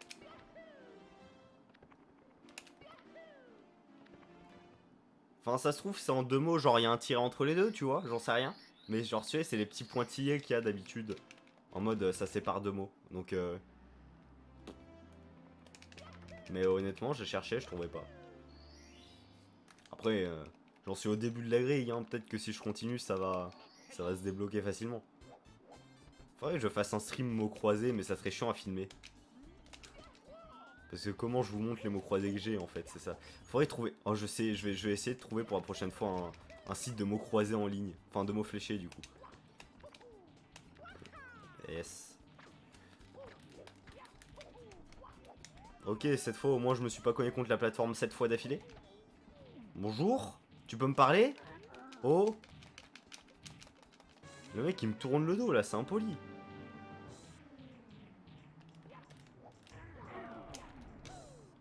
Enfin, ça se trouve, c'est en deux mots, genre il y a un tiret entre les deux, tu vois, j'en sais rien. Mais genre, tu sais, c'est les petits pointillés qu'il y a d'habitude. En mode, ça sépare deux mots. Donc, Mais honnêtement, j'ai cherché, je trouvais pas. Après, j'en suis au début de la grille, hein. Peut-être que si je continue, ça va se débloquer facilement. Faudrait que je fasse un stream mots croisés, mais ça serait chiant à filmer. Parce que comment je vous montre les mots croisés que j'ai en fait, c'est ça. Faudrait trouver. Oh, je sais, je vais essayer de trouver pour la prochaine fois un site de mots croisés en ligne. Enfin, de mots fléchés du coup. Yes. Ok, cette fois au moins je me suis pas cogné contre la plateforme 7 fois d'affilée. Bonjour. Tu peux me parler? Oh. Le mec il me tourne le dos là, c'est impoli.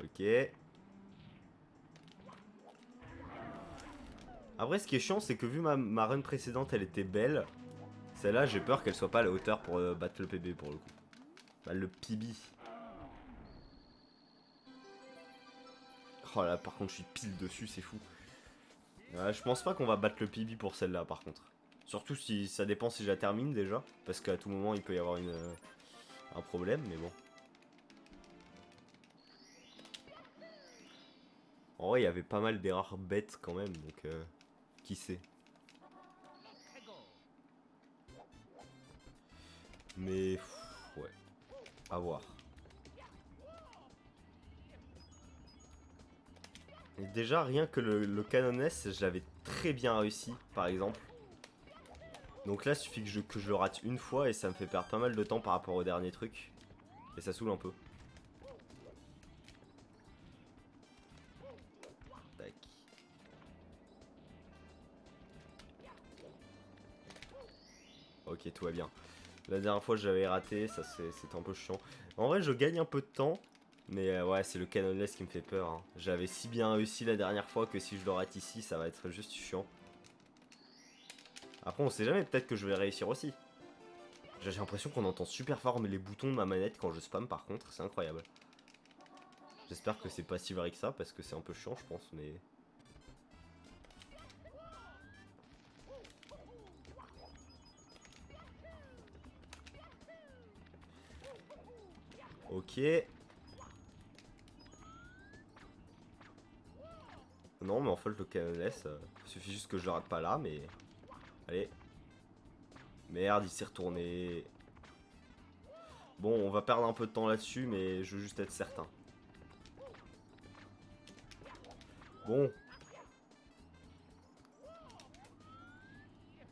Ok. Après ce qui est chiant c'est que vu ma run précédente elle était belle. Celle-là j'ai peur qu'elle soit pas à la hauteur pour battre le PB pour le coup. Bah, le PB. Oh là par contre je suis pile dessus, c'est fou. Je pense pas qu'on va battre le PB pour celle-là par contre. Surtout si ça dépend si je la termine déjà. Parce qu'à tout moment il peut y avoir un problème mais bon. En vrai il y avait pas mal d'erreurs bêtes quand même donc qui sait. Mais ouais, à voir. Et déjà rien que le Canon S je l'avais très bien réussi par exemple. Donc là il suffit que je le rate une fois et ça me fait perdre pas mal de temps par rapport au dernier truc. Et ça saoule un peu. Tac. Ok, tout va bien. La dernière fois j'avais raté, ça c'était un peu chiant. En vrai je gagne un peu de temps. Mais ouais c'est le canonless qui me fait peur hein. J'avais si bien réussi la dernière fois que si je le rate ici ça va être juste chiant. Après on sait jamais, peut-être que je vais réussir aussi. J'ai l'impression qu'on entend super fort mais les boutons de ma manette quand je spam par contre, c'est incroyable. J'espère que c'est pas si vrai que ça parce que c'est un peu chiant je pense mais... Ok. Non mais en fait le canonless, suffit juste que je le rate pas là mais... Allez. Merde il s'est retourné. Bon on va perdre un peu de temps là-dessus mais je veux juste être certain. Bon.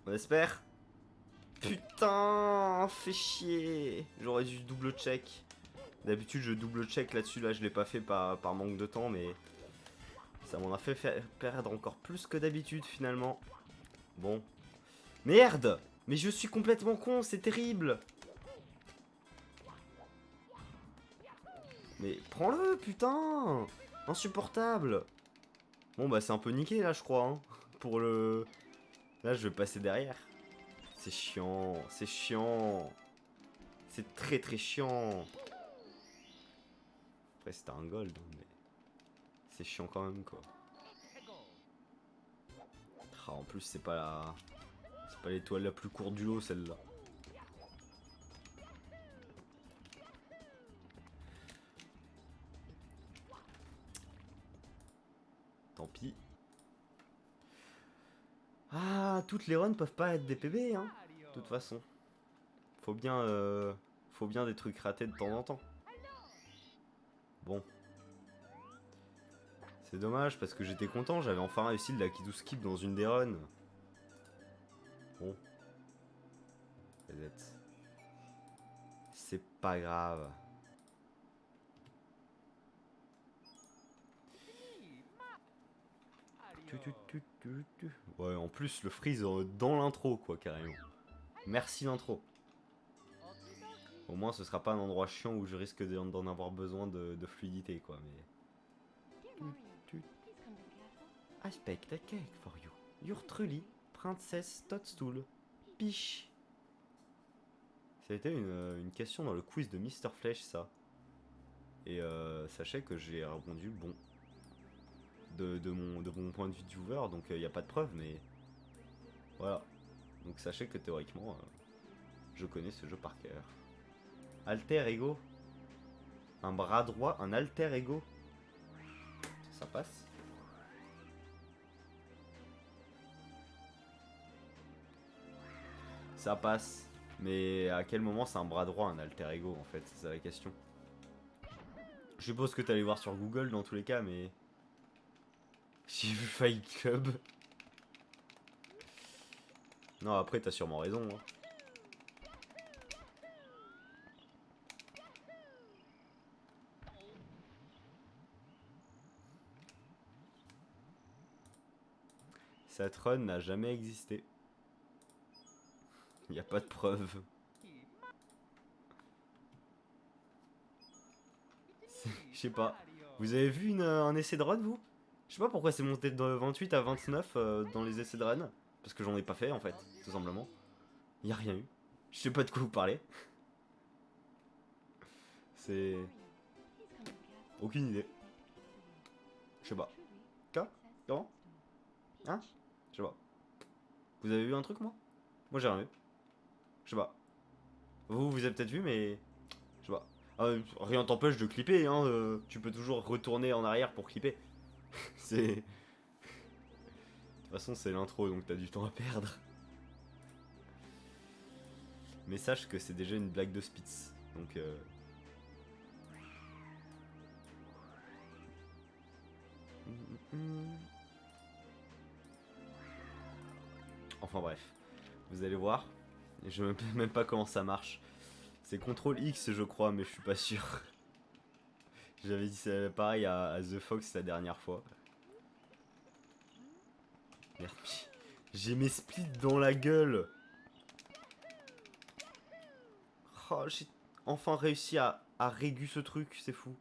On espère. Putain, fait chier. J'aurais dû double check. D'habitude je double check là-dessus, là je l'ai pas fait par manque de temps mais ça m'en a fait perdre encore plus que d'habitude finalement. Bon. Merde. Mais je suis complètement con, c'est terrible. Mais prends-le, putain. Insupportable. Bon bah c'est un peu niqué là je crois hein, pour le... Là, je vais passer derrière. C'est chiant, c'est chiant. C'est très très chiant. Après, c'était un gold, mais c'est chiant quand même, quoi. Ah, en plus, c'est pas l'étoile la plus courte du lot, celle-là. Tant pis. Ah, toutes les runs peuvent pas être des PB, hein. De toute façon. Faut bien des trucs ratés de temps en temps. Bon. C'est dommage parce que j'étais content, j'avais enfin réussi le Lucky to Skip dans une des runs. Bon. Peut-être. C'est pas grave. Ouais, en plus, le freeze dans l'intro, quoi, carrément. Merci l'intro. Au moins, ce sera pas un endroit chiant où je risque d'en avoir besoin de fluidité, quoi, mais... I bake the cake for you. Your truly, Princess Toadstool. Piche. Ça a été une question dans le quiz de Mr. Flèche, ça. Et sachez que j'ai répondu bon. De mon point de vue de viewer, donc il n'y a pas de preuve, mais... Voilà. Donc sachez que théoriquement, je connais ce jeu par cœur. Alter Ego. Un bras droit, un alter ego. Ça passe. Ça passe. Mais à quel moment c'est un bras droit, un alter ego, en fait? C'est ça la question. Je suppose que t'allais voir sur Google dans tous les cas, mais... J'ai vu Fight Club. Non, après t'as sûrement raison, hein. Cette run n'a jamais existé. Y a pas de preuve. Je sais pas. Vous avez vu un essai de run, vous? Je sais pas pourquoi c'est monté de 28 à 29 dans les essais de run. Parce que j'en ai pas fait, en fait, tout simplement. Y a rien eu. Je sais pas de quoi vous parlez. C'est... Aucune idée. Je sais pas. Quoi? Comment? Hein? Je sais pas. Vous avez vu un truc, moi? Moi, j'ai rien vu. Je sais pas. Vous avez peut-être vu, mais... Je sais pas. Rien t'empêche de clipper, hein. Tu peux toujours retourner en arrière pour clipper. C'est... De toute façon, c'est l'intro, donc t'as du temps à perdre. Mais sache que c'est déjà une blague de Spitz. Donc... Enfin bref. Vous allez voir. Je ne sais même pas comment ça marche. C'est CTRL X, je crois, mais je suis pas sûr. J'avais dit ça pareil à The Fox la dernière fois. Merde. J'ai mes splits dans la gueule. Oh, j'ai enfin réussi à régu ce truc, c'est fou.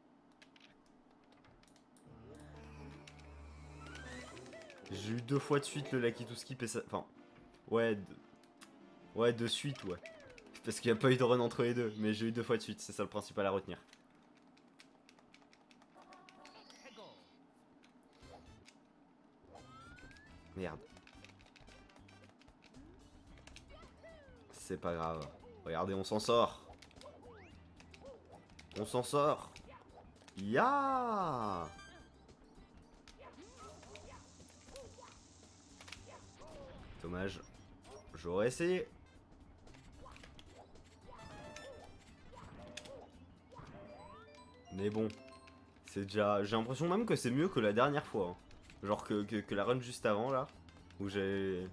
J'ai eu 2 fois de suite le Lucky to Skip et ça... Enfin, ouais, ouais, de suite, ouais. Parce qu'il n'y a pas eu de run entre les deux, mais j'ai eu 2 fois de suite, c'est ça le principal à retenir. Merde. C'est pas grave. Regardez, on s'en sort. On s'en sort. Ya. Dommage. J'aurais essayé. Mais bon. C'est déjà... J'ai l'impression même que c'est mieux que la dernière fois. Hein. Genre que la run juste avant, là. Où j'ai...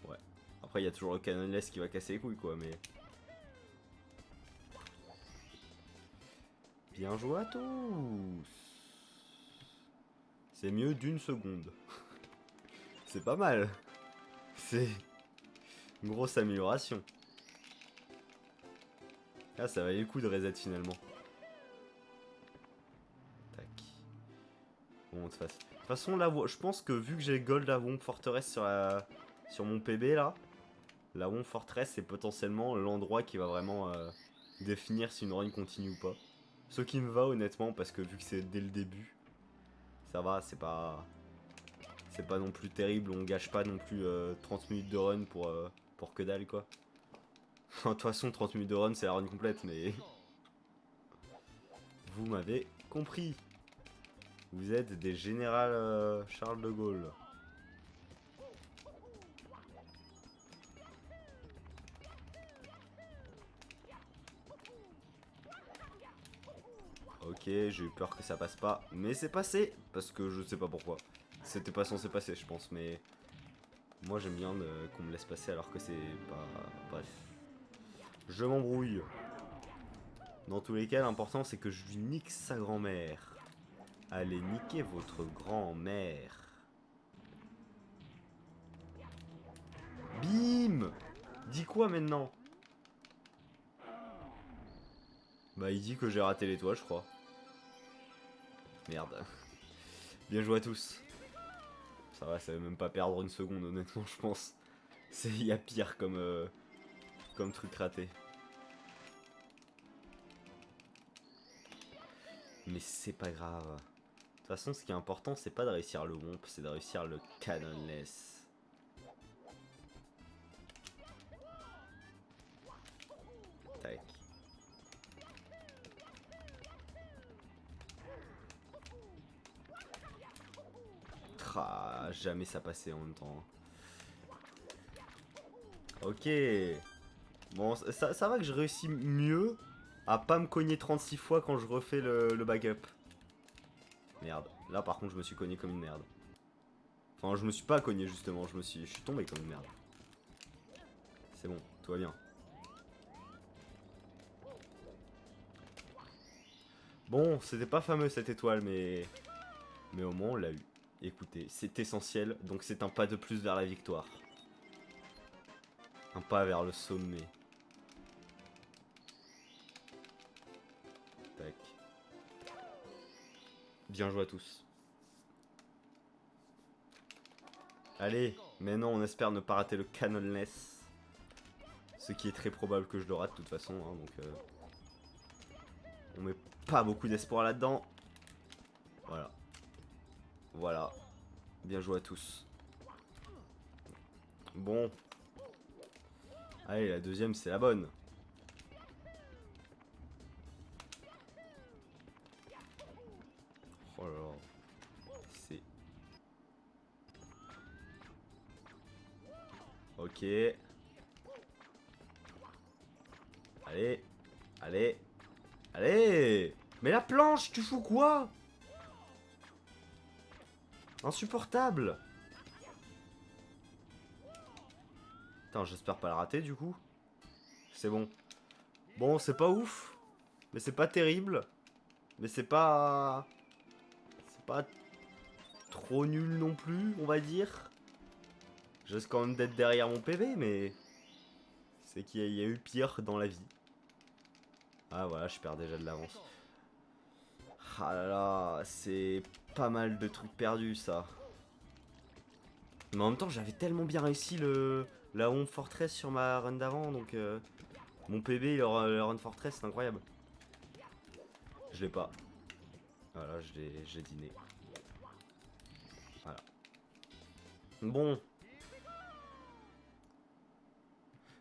Ouais. Après, il y a toujours le canonless qui va casser les couilles, quoi, mais... Bien joué à tous. C'est mieux d'une seconde. C'est pas mal. C'est une grosse amélioration. Ah, ça valait le coup de reset finalement. Tac. Bon, de toute façon, là, je pense que vu que j'ai Gold à Womb Fortress sur mon PB là, la Womb Fortress c'est potentiellement l'endroit qui va vraiment définir si une run continue ou pas. Ce qui me va honnêtement parce que vu que c'est dès le début, ça va, c'est pas non plus terrible, on gâche pas non plus 30 minutes de run pour que dalle quoi. De toute façon 30 minutes de run c'est la run complète mais vous m'avez compris. Vous êtes des générales Charles de Gaulle. Ok, j'ai eu peur que ça passe pas, mais c'est passé, parce que je sais pas pourquoi. C'était pas censé passer, je pense, mais moi j'aime bien qu'on me laisse passer alors que c'est pas... Bref. Je m'embrouille. Dans tous les cas, l'important c'est que je lui nique sa grand-mère. Allez niquer votre grand-mère. Bim! Dis quoi maintenant? Bah il dit que j'ai raté les toits, je crois. Merde. Bien joué à tous. Ça va, ça va même pas perdre une seconde, honnêtement, je pense. Il y a pire comme truc raté. Mais c'est pas grave. De toute façon, ce qui est important, c'est pas de réussir le womp, c'est de réussir le canonless. Tac. Jamais ça passait en même temps. Ok. Bon, ça va que je réussis mieux à pas me cogner 36 fois quand je refais le backup. Merde. Là, par contre, je me suis cogné comme une merde. Enfin, je me suis pas cogné, justement. Je suis tombé comme une merde. C'est bon, tout va bien. Bon, c'était pas fameux cette étoile, mais au moins on l'a eu. Écoutez, c'est essentiel, donc c'est un pas de plus vers la victoire. Un pas vers le sommet. Tac. Bien joué à tous. Allez, maintenant on espère ne pas rater le canonless. Ce qui est très probable que je le rate de toute façon, hein, donc on met pas beaucoup d'espoir là-dedans. Voilà. Voilà. Bien joué à tous. Bon. Allez, la deuxième c'est la bonne. Oh là là. C'est... Ok. Allez. Allez. Allez. Mais la planche, tu fous quoi? Insupportable. Putain, j'espère pas le rater du coup. C'est bon. Bon, c'est pas ouf. Mais c'est pas terrible. Mais c'est pas... C'est pas trop nul non plus, on va dire. Je risque quand même d'être derrière mon PV, mais... C'est qu'il y a eu pire dans la vie. Ah voilà, je perds déjà de l'avance. Ah là là, c'est pas mal de trucs perdus ça. Mais en même temps, j'avais tellement bien réussi la Home Fortress sur ma run d'avant, donc mon PB, le run Fortress, c'est incroyable. Je l'ai pas. Voilà, j'ai dîné. Voilà. Bon.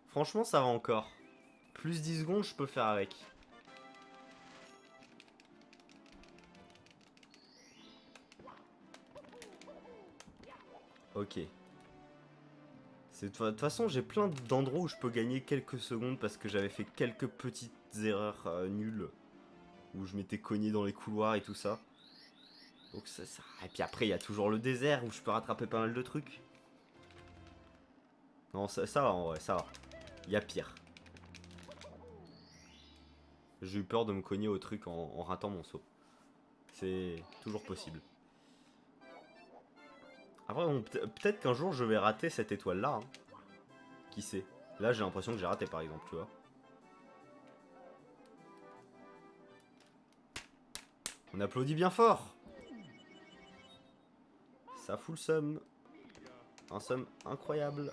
Franchement, ça va encore. Plus 10 secondes, je peux faire avec. Ok. De toute façon, j'ai plein d'endroits où je peux gagner quelques secondes parce que j'avais fait quelques petites erreurs nulles. Où je m'étais cogné dans les couloirs et tout ça. Donc ça... Et puis après, il y a toujours le désert où je peux rattraper pas mal de trucs. Non, ça va en vrai, ça va. Il y a pire. J'ai eu peur de me cogner au truc en ratant mon saut. C'est toujours possible. Après, bon, peut-être qu'un jour je vais rater cette étoile-là. Hein. Qui sait? Là, j'ai l'impression que j'ai raté par exemple, tu vois. On applaudit bien fort. Ça fout le seum. un somme incroyable.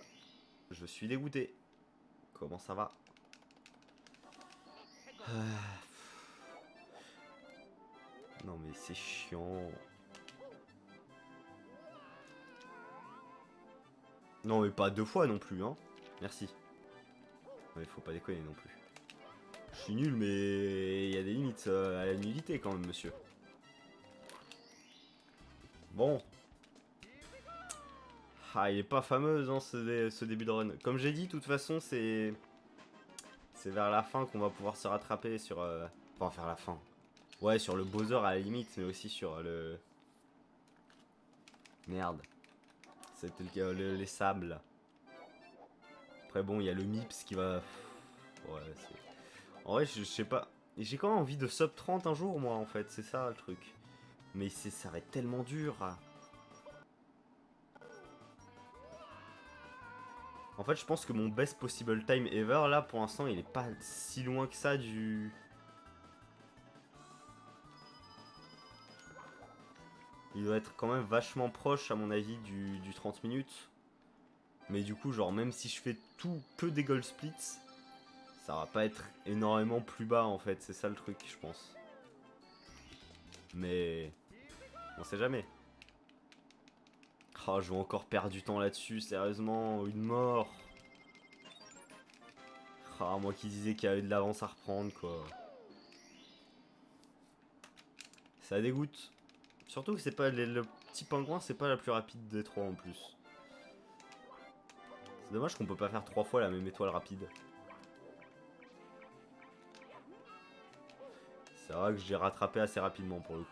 Je suis dégoûté. Comment ça va? Non mais c'est chiant. Non mais pas deux fois non plus, hein. Merci. Mais faut pas déconner non plus. Je suis nul, mais il y a des limites à la nullité quand même, monsieur. Bon. Ah, il est pas fameux, hein, ce début de run. Comme j'ai dit, de toute façon, c'est vers la fin qu'on va pouvoir se rattraper sur... Enfin, vers la fin. Ouais, sur le Bowser à la limite, mais aussi sur le... Merde. C'était les sables, là. Après, bon, il y a le Mips qui va... Ouais, c'est... En vrai, je sais pas... J'ai quand même envie de sub 30 un jour, moi, en fait. C'est ça, le truc. Mais ça va être tellement dur. En fait, je pense que mon best possible time ever, là, pour l'instant, il est pas si loin que ça du... Il doit être quand même vachement proche, à mon avis, du 30 minutes. Mais du coup, genre, même si je fais tout que des gold splits, ça va pas être énormément plus bas, en fait. C'est ça le truc, je pense. Mais... on sait jamais. Oh, je vais encore perdre du temps là-dessus, sérieusement. Une mort. Ah, moi qui disais qu'il y avait de l'avance à reprendre, quoi. Ça dégoûte. Surtout que c'est pas le petit pingouin, c'est pas la plus rapide des trois en plus. C'est dommage qu'on peut pas faire 3 fois la même étoile rapide. C'est vrai que j'ai rattrapé assez rapidement pour le coup.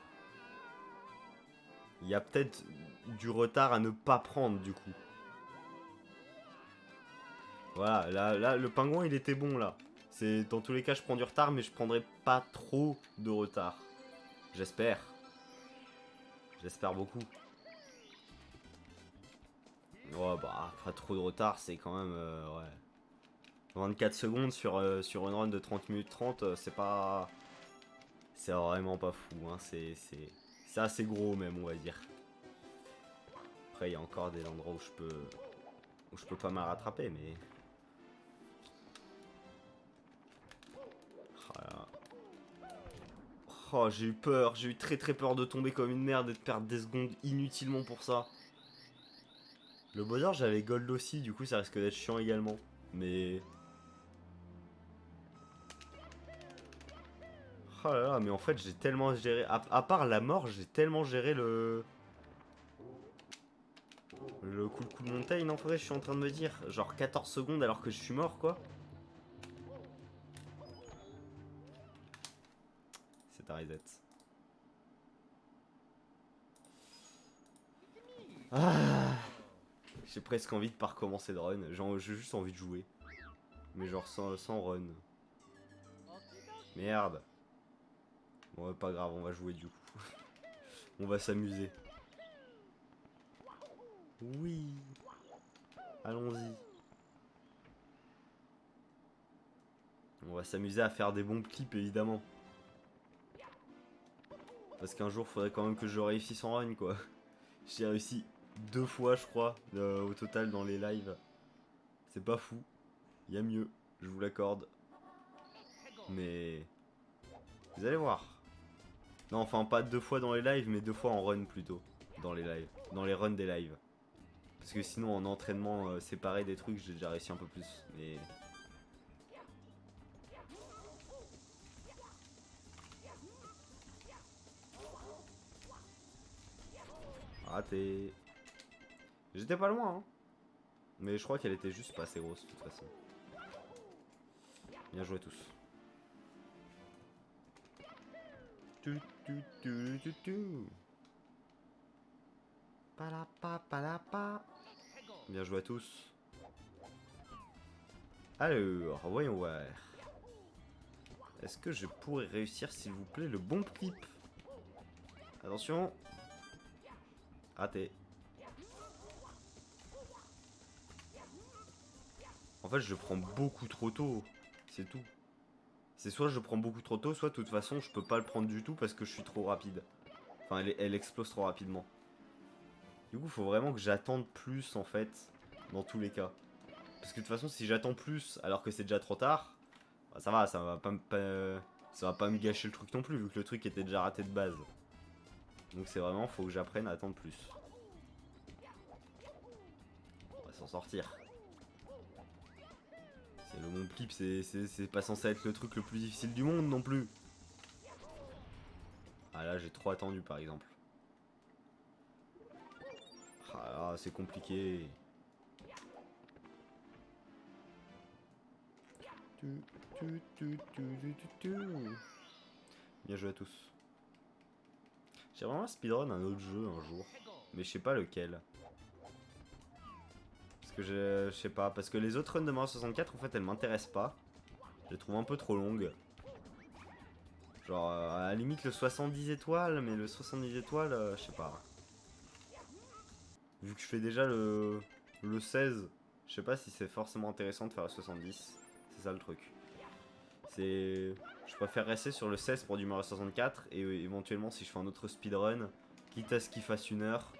Il y a peut-être du retard à ne pas prendre du coup. Voilà, là, le pingouin il était bon là. Dans tous les cas je prends du retard mais je prendrai pas trop de retard. J'espère. J'espère beaucoup. Ouais bah pas trop de retard c'est quand même ouais. 24 secondes sur une run de 30 minutes 30 c'est pas... C'est vraiment pas fou hein. C'est assez gros même on va dire. Après il y a encore des endroits où je peux pas mal rattraper mais... Voilà. Oh, j'ai eu peur, j'ai eu très peur de tomber comme une merde et de perdre des secondes inutilement pour ça. Le Bowser, j'avais Gold aussi, du coup ça risque d'être chiant également. Mais... Oh là là, mais en fait j'ai tellement géré... À part la mort, j'ai tellement géré le... Le cool montagne, en vrai, je suis en train de me dire. Genre 14 secondes alors que je suis mort, quoi. C'est un reset. Ah, j'ai presque envie de pas recommencer de run. J'ai juste envie de jouer. Mais genre sans run. Merde. Bon, pas grave, on va jouer du coup. On va s'amuser. Oui. Allons-y. On va s'amuser à faire des bons clips évidemment. Parce qu'un jour faudrait quand même que je réussisse en run quoi. J'ai réussi 2 fois je crois au total dans les lives. C'est pas fou. Il y a mieux, je vous l'accorde. Mais vous allez voir. Non enfin pas 2 fois dans les lives mais 2 fois en run plutôt. Dans les lives. Dans les runs des lives. Parce que sinon en entraînement séparé des trucs j'ai déjà réussi un peu plus. Mais... Raté. J'étais pas loin hein. Mais je crois qu'elle était juste pas assez grosse de toute façon. Bien joué tous. Bien joué à tous. Alors, voyons voir. Est-ce que je pourrais réussir, s'il vous plaît, le bon clip? Attention. Raté. En fait, je prends beaucoup trop tôt. C'est tout. C'est soit je prends beaucoup trop tôt, soit de toute façon, je peux pas le prendre du tout parce que je suis trop rapide. Enfin, elle explose trop rapidement. Du coup, faut vraiment que j'attende plus en fait, dans tous les cas. Parce que de toute façon, si j'attends plus alors que c'est déjà trop tard, bah, ça va ça va pas me gâcher le truc non plus, vu que le truc était déjà raté de base. Donc c'est vraiment, faut que j'apprenne à attendre plus. On va s'en sortir. C'est le Mont Plip, c'est pas censé être le truc le plus difficile du monde non plus. Ah là, j'ai trop attendu par exemple. Ah là, c'est compliqué. Bien joué à tous. J'ai vraiment speedrun un autre jeu un jour, mais je sais pas lequel. Parce que je sais pas, parce que les autres runs de Mario 64 en fait elles m'intéressent pas. Je les trouve un peu trop longues. Genre à la limite le 70 étoiles, mais le 70 étoiles, je sais pas. Vu que je fais déjà le 16, je sais pas si c'est forcément intéressant de faire le 70. C'est ça le truc. Je préfère rester sur le 16 pour du Mario 64 et éventuellement si je fais un autre speedrun, quitte à ce qu'il fasse 1 heure,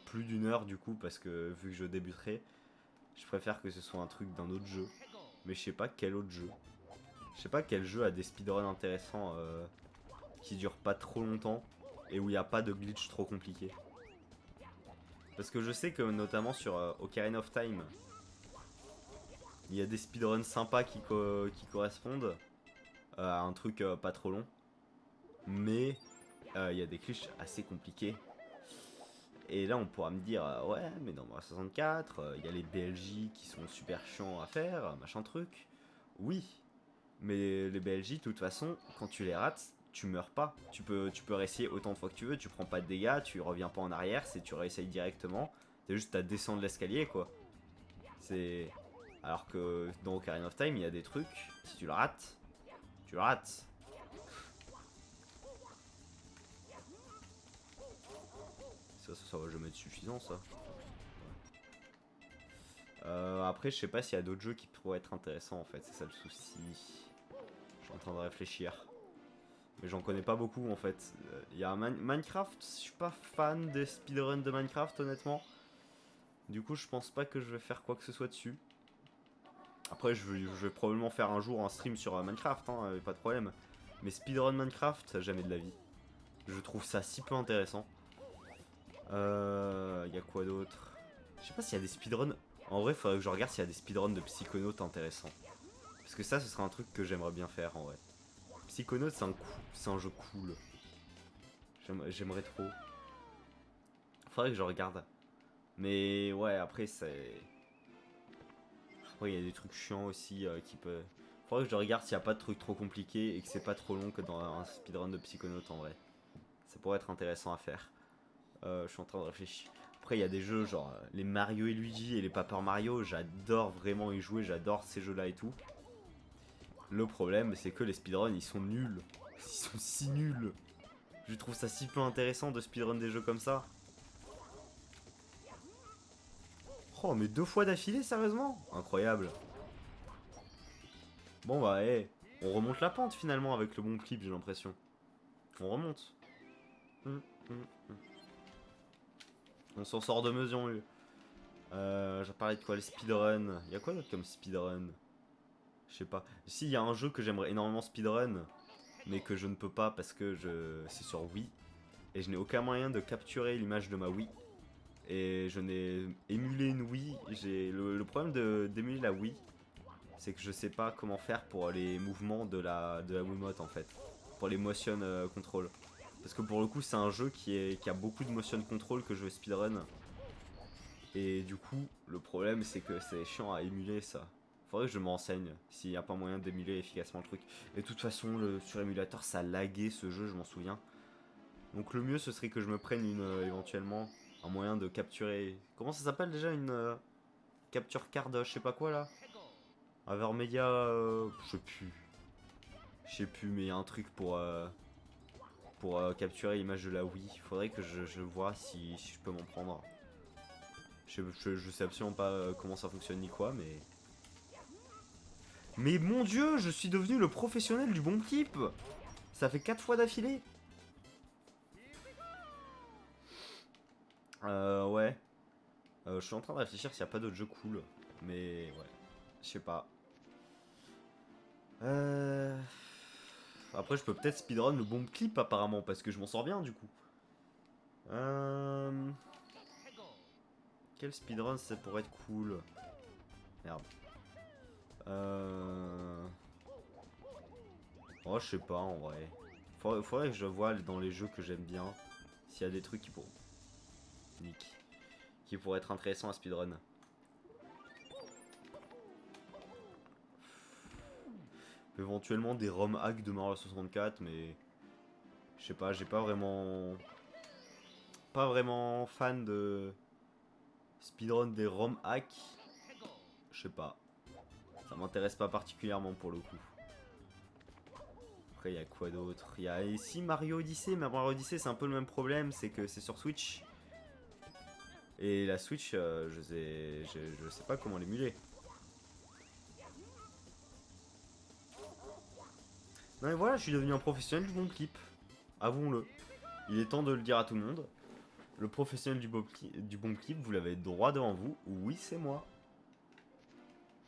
plus d'1 heure du coup parce que vu que je débuterai, je préfère que ce soit un truc d'un autre jeu. Mais je sais pas quel autre jeu. Je sais pas quel jeu a des speedruns intéressants qui durent pas trop longtemps et où il n'y a pas de glitch trop compliqué. Parce que je sais que notamment sur Ocarina of Time, il y a des speedruns sympas qui correspondent à un truc pas trop long. Mais il y a des glitches assez compliqués. Et là on pourra me dire ouais mais dans Mario 64 il y a les BLJ qui sont super chiants à faire, machin truc. Oui, mais les BLJ de toute façon quand tu les rates tu meurs pas. Tu peux réessayer autant de fois que tu veux, tu prends pas de dégâts, tu reviens pas en arrière, tu réessayes directement. T'as juste à descendre l'escalier quoi. C'est... Alors que dans Ocarina of Time il y a des trucs, si tu le rates, tu le rates. Ça va jamais être suffisant ça. Après je sais pas s'il y a d'autres jeux qui pourraient être intéressants en fait, c'est ça le souci. Je suis en train de réfléchir. Mais j'en connais pas beaucoup en fait. Il y a Minecraft, je suis pas fan des speedruns de Minecraft honnêtement. Du coup je pense pas que je vais faire quoi que ce soit dessus. Après je vais probablement faire un jour un stream sur Minecraft, hein, pas de problème. Mais speedrun Minecraft, jamais de la vie. Je trouve ça si peu intéressant. Y a quoi d'autre? Je sais pas s'il y a des speedruns. En vrai, faudrait que je regarde s'il y a des speedruns de Psychonauts intéressants. Parce que ça, ce serait un truc que j'aimerais bien faire en vrai. Psychonauts, c'est un jeu cool. J'aimerais trop. Faudrait que je regarde. Mais ouais, après, c'est. Après, il y a des trucs chiants aussi qui peuvent. Faudrait que je regarde s'il n'y a pas de trucs trop compliqués et que c'est pas trop long que dans un speedrun de Psychonauts en vrai. Ça pourrait être intéressant à faire. Je suis en train de réfléchir. Après, il y a des jeux genre les Mario et Luigi et les Paper Mario. J'adore vraiment y jouer, j'adore ces jeux-là et tout. Le problème, c'est que les speedruns, ils sont nuls. Ils sont si nuls. Je trouve ça si peu intéressant de speedrun des jeux comme ça. Oh, mais 2 fois d'affilée, sérieusement? Incroyable. Bon bah, on remonte la pente finalement avec le bon clip, j'ai l'impression. On remonte. On s'en sort de mesure. J'ai parlé de quoi? Les speedruns. Il y a quoi d'autre comme speedrun? Je sais pas. Si, il y a un jeu que j'aimerais énormément speedrun, mais que je ne peux pas parce que c'est sur Wii. Et je n'ai aucun moyen de capturer l'image de ma Wii. Et je n'ai émulé une Wii. Le problème d'émuler la Wii, c'est que je sais pas comment faire pour les mouvements de la Wiimote en fait. Pour les motion control. Parce que pour le coup, c'est un jeu qui a beaucoup de motion control que je veux speedrun. Et du coup, le problème, c'est que c'est chiant à émuler ça. Faudrait que je me renseigne s'il n'y a pas moyen d'émuler efficacement le truc. Et de toute façon, sur émulateur, ça laguait ce jeu, je m'en souviens. Donc le mieux, ce serait que je me prenne éventuellement un moyen de capturer... Comment ça s'appelle déjà une capture card, je sais pas quoi là? Avermedia, je sais plus. Je sais plus, mais il y a un truc pour capturer l'image de la Wii. Faudrait que je vois si je peux m'en prendre. Je sais absolument pas comment ça fonctionne ni quoi, mais... Mais mon dieu, je suis devenu le professionnel du bon clip. Ça fait 4 fois d'affilée. Ouais. Je suis en train de réfléchir s'il n'y a pas d'autres jeux cool. Mais ouais. Je sais pas. Après, je peux peut-être speedrun le bomb clip apparemment. Parce que je m'en sors bien du coup. Quel speedrun ça pourrait être cool? Merde. Oh, je sais pas en vrai. Faudrait que je vois dans les jeux que j'aime bien s'il y a des trucs qui pourraient être intéressants à speedrun. Éventuellement des ROM hacks de Mario 64, mais je sais pas, j'ai pas vraiment fan de speedrun des ROM hacks. Je sais pas, ça m'intéresse pas particulièrement pour le coup. Après, il y a quoi d'autre? Il y a ici Mario Odyssey, mais Mario Odyssey, c'est un peu le même problème, c'est que c'est sur Switch. Et la Switch, je sais pas comment l'émuler. Non mais voilà, je suis devenu un professionnel du bon clip. Avouons-le. Il est temps de le dire à tout le monde. Le professionnel du bon clip, vous l'avez droit devant vous. Oui, c'est moi.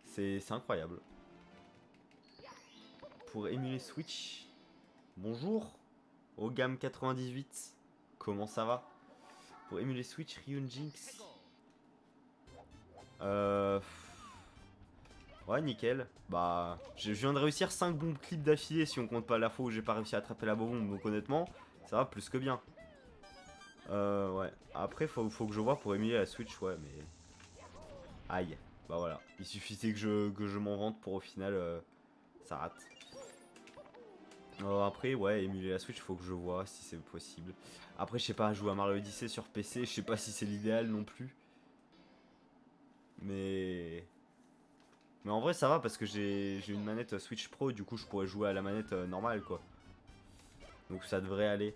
C'est incroyable. Pour émuler Switch. Bonjour. Ogam 98. Comment ça va? Pour émuler Switch, Ryun Jinx. Ouais, nickel. Bah, je viens de réussir 5 bombes clips d'affilée si on compte pas la fois où j'ai pas réussi à attraper la bombe. Donc honnêtement, ça va plus que bien. Ouais. Après, faut que je vois pour émuler la Switch, ouais, mais... Aïe. Bah voilà. Il suffisait que je m'en vante pour au final, ça rate. Après, ouais, émuler la Switch, faut que je vois si c'est possible. Après, je sais pas, jouer à Mario Odyssey sur PC, je sais pas si c'est l'idéal non plus. Mais... Mais en vrai, ça va parce que j'ai une manette Switch Pro, du coup, je pourrais jouer à la manette normale, quoi. Donc ça devrait aller.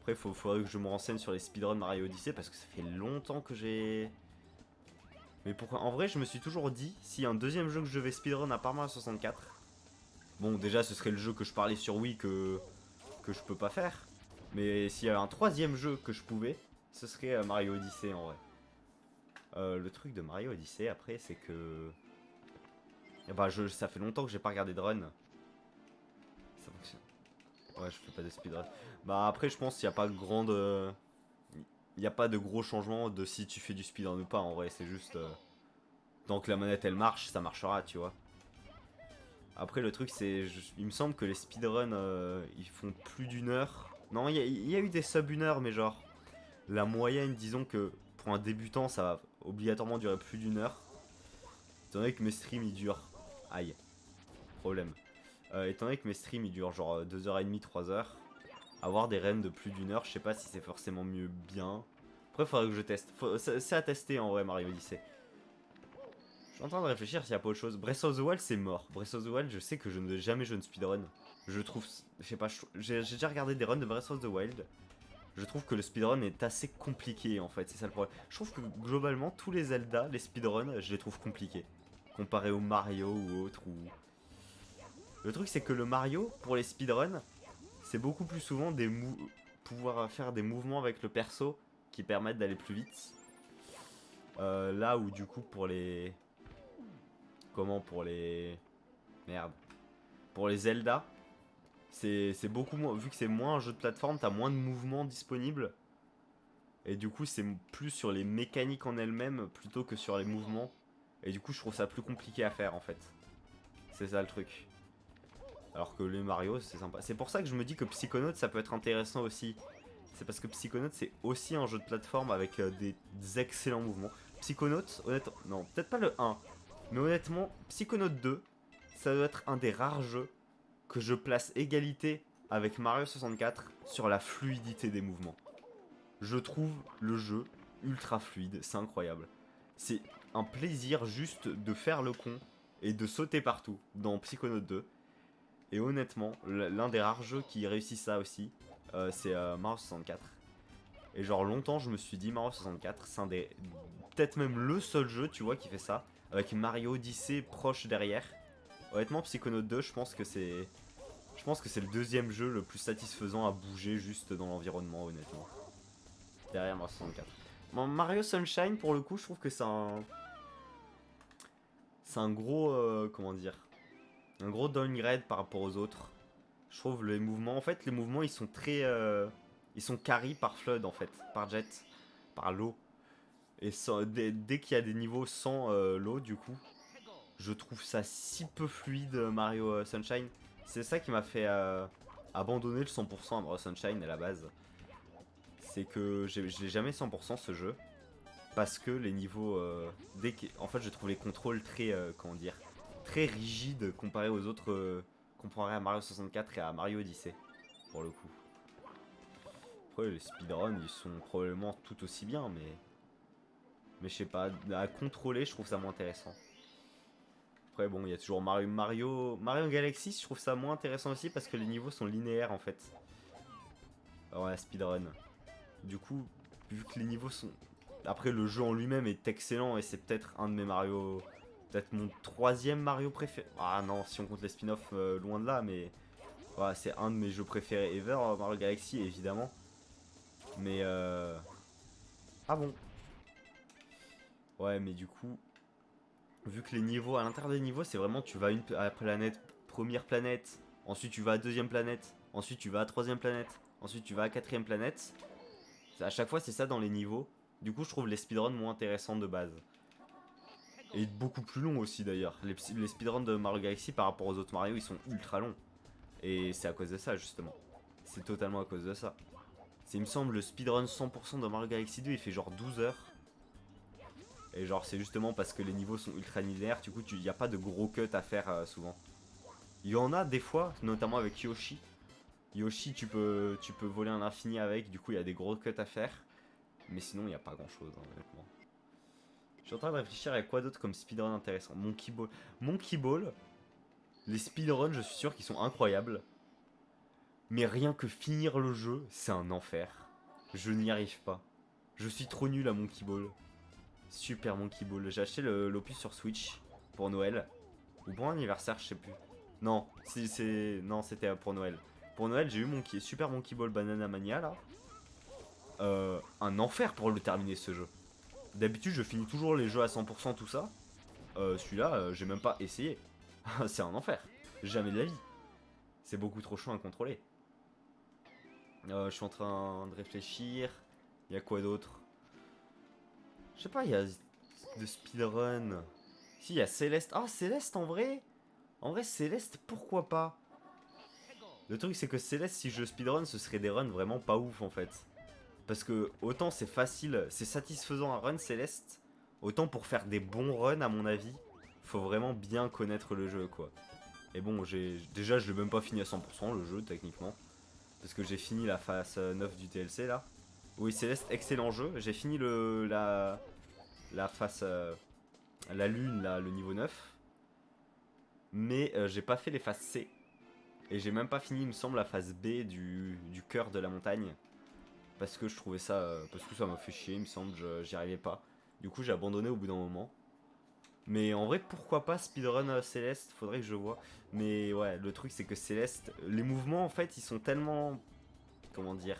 Après, faudrait que je me renseigne sur les speedruns Mario Odyssey parce que ça fait longtemps que j'ai... Mais pourquoi? En vrai, je me suis toujours dit, s'il y a un deuxième jeu que je vais speedrun à part Mario 64... Bon, déjà, ce serait le jeu que je parlais sur Wii que je peux pas faire. Mais s'il y a un troisième jeu que je pouvais, ce serait Mario Odyssey en vrai. Le truc de Mario Odyssey après, c'est que... Bah, ça fait longtemps que j'ai pas regardé de run. Ça fonctionne. Ouais, je fais pas de speedrun. Bah, après, je pense qu'il n'y a pas de grande... Il n'y a pas de gros changements de si tu fais du speedrun ou pas en vrai, c'est juste... tant que la manette elle marche, ça marchera, tu vois. Après, le truc, c'est. Il me semble que les speedruns ils font plus d'une heure. Non, il y a eu des sub une heure, mais genre. La moyenne, disons que pour un débutant, ça va obligatoirement durer plus d'une heure. Étant donné que mes streams ils durent. Aïe, problème. Étant donné que mes streams ils durent genre 2h30, 3h. Avoir des runs de plus d'une heure, je sais pas si c'est forcément mieux bien. Après, faudrait que je teste. C'est à tester en vrai, Mario Odyssey. Je suis en train de réfléchir s'il n'y a pas autre chose. Breath of the Wild, c'est mort. Breath of the Wild, je sais que je ne jamais je ne speedrun. Je trouve, je sais pas, j'ai déjà regardé des runs de Breath of the Wild. Je trouve que le speedrun est assez compliqué en fait, c'est ça le problème. Je trouve que globalement, tous les Zelda, les speedruns, je les trouve compliqués. Comparé au Mario ou autre. Le truc, c'est que le Mario, pour les speedruns, c'est beaucoup plus souvent pouvoir faire des mouvements avec le perso qui permettent d'aller plus vite. Là où du coup, pour les... Comment pour les... Merde. Pour les Zelda, c'est beaucoup moins... Vu que c'est moins un jeu de plateforme, t'as moins de mouvements disponibles. Et du coup, c'est plus sur les mécaniques en elles-mêmes plutôt que sur les mouvements. Et du coup, je trouve ça plus compliqué à faire en fait. C'est ça le truc. Alors que les Mario, c'est sympa. C'est pour ça que je me dis que Psychonauts, ça peut être intéressant aussi. C'est parce que Psychonauts, c'est aussi un jeu de plateforme avec des excellents mouvements. Psychonauts, honnêtement... Non, peut-être pas le 1. Mais honnêtement, Psychonauts 2, ça doit être un des rares jeux que je place égalité avec Mario 64 sur la fluidité des mouvements. Je trouve le jeu ultra fluide, c'est incroyable. C'est un plaisir juste de faire le con et de sauter partout dans Psychonauts 2. Et honnêtement, l'un des rares jeux qui réussit ça aussi, c'est Mario 64. Et genre longtemps je me suis dit Mario 64, c'est un des... Peut-être même le seul jeu, tu vois, qui fait ça. Avec Mario Odyssey proche derrière. Honnêtement, Psychonauts 2, je pense que c'est... Je pense que c'est le deuxième jeu le plus satisfaisant à bouger juste dans l'environnement, honnêtement. Derrière Mario 64. Mario Sunshine, pour le coup, je trouve que c'est un... C'est un gros... comment dire? Un gros downgrade par rapport aux autres. Je trouve les mouvements... En fait, les mouvements, ils sont très... Ils sont carry par Flood, en fait. Par Jet. Par l'eau. Et dès qu'il y a des niveaux sans l'eau, du coup, je trouve ça si peu fluide, Mario Sunshine. C'est ça qui m'a fait abandonner le 100% à Mario Sunshine à la base. C'est que je l'ai jamais 100% ce jeu. Parce que les niveaux... en fait, je trouve les contrôles très... comment dire? Très rigides comparé aux autres... comparé à Mario 64 et à Mario Odyssey. Pour le coup. Après, les speedruns, ils sont probablement tout aussi bien, mais... Mais je sais pas, à contrôler, je trouve ça moins intéressant. Après, bon, il y a toujours Mario Galaxy, je trouve ça moins intéressant aussi parce que les niveaux sont linéaires en fait. Alors, la speedrun. Du coup, vu que les niveaux sont... Après, le jeu en lui-même est excellent et c'est peut-être un de mes Mario... Peut-être mon troisième Mario préféré. Ah non, si on compte les spin-offs, loin de là, mais... Voilà, c'est un de mes jeux préférés ever, Mario Galaxy, évidemment. Mais ah bon. Ouais, mais du coup... Vu que les niveaux, à l'intérieur des niveaux, c'est vraiment tu vas à la planète, première planète, ensuite tu vas à deuxième planète, ensuite tu vas à troisième planète, ensuite tu vas à quatrième planète. À chaque fois c'est ça dans les niveaux. Du coup je trouve les speedruns moins intéressants de base. Et beaucoup plus longs aussi d'ailleurs. Les speedruns de Mario Galaxy par rapport aux autres Mario ils sont ultra longs. Et c'est à cause de ça justement. C'est totalement à cause de ça. Il me semble le speedrun 100% de Mario Galaxy 2 il fait genre 12 heures. Et genre c'est justement parce que les niveaux sont ultra linéaires, du coup il n'y a pas de gros cuts à faire souvent. Il y en a des fois, notamment avec Yoshi. Yoshi tu peux voler un infini avec, du coup il y a des gros cuts à faire. Mais sinon il n'y a pas grand chose honnêtement. Je suis en train de réfléchir à quoi d'autre comme speedrun intéressant. Monkey Ball. Monkey Ball, les speedruns je suis sûr qu'ils sont incroyables. Mais rien que finir le jeu, c'est un enfer. Je n'y arrive pas. Je suis trop nul à Monkey Ball. Super Monkey Ball. J'ai acheté l'opus sur Switch pour Noël. Ou pour un anniversaire, je sais plus. Non, non, c'était pour Noël. Pour Noël, j'ai eu Super Monkey Ball Banana Mania là. Un enfer pour le terminer ce jeu. D'habitude, je finis toujours les jeux à 100% tout ça. Celui-là, j'ai même pas essayé. C'est un enfer. Jamais de la vie. C'est beaucoup trop chaud à contrôler. Je suis en train de réfléchir. Il y a quoi d'autre? Je sais pas, il y a de speedrun. Si, il y a Céleste. Ah, Céleste en vrai? En vrai, Céleste, pourquoi pas? Le truc, c'est que Céleste, si je speedrun, ce serait des runs vraiment pas ouf en fait. Parce que autant c'est facile, c'est satisfaisant un run Céleste, autant pour faire des bons runs, à mon avis, faut vraiment bien connaître le jeu quoi. Et bon, déjà, je l'ai même pas fini à 100% le jeu techniquement. Parce que j'ai fini la phase 9 du DLC là. Oui, Céleste, excellent jeu. J'ai fini la phase. La lune là, le niveau 9. Mais j'ai pas fait les phases C. Et j'ai même pas fini, il me semble, la phase B du cœur de la montagne. Parce que je trouvais ça. Parce que ça m'a fait chier, il me semble, j'y arrivais pas. Du coup, j'ai abandonné au bout d'un moment. Mais en vrai, pourquoi pas speedrun Céleste? Faudrait que je vois. Mais ouais, le truc c'est que Céleste, les mouvements en fait, ils sont tellement. Comment dire?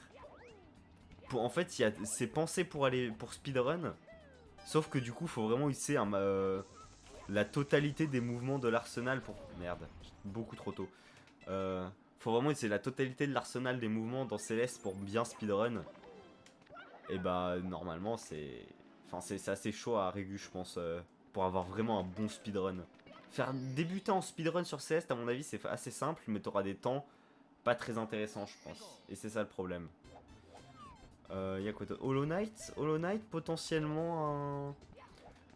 En fait, c'est pensé pour speedrun. Sauf que du coup, faut vraiment utiliser la totalité des mouvements de l'arsenal pour... Merde, beaucoup trop tôt. Faut vraiment utiliser la totalité de l'arsenal des mouvements dans Céleste pour bien speedrun. Et bah, normalement, c'est... Enfin, c'est assez chaud à Régu, je pense, pour avoir vraiment un bon speedrun. Faire débuter en speedrun sur Céleste, à mon avis, c'est assez simple, mais t'auras des temps pas très intéressants, je pense. Et c'est ça le problème. Y'a quoi d'autre? Hollow Knight? Hollow Knight, potentiellement un...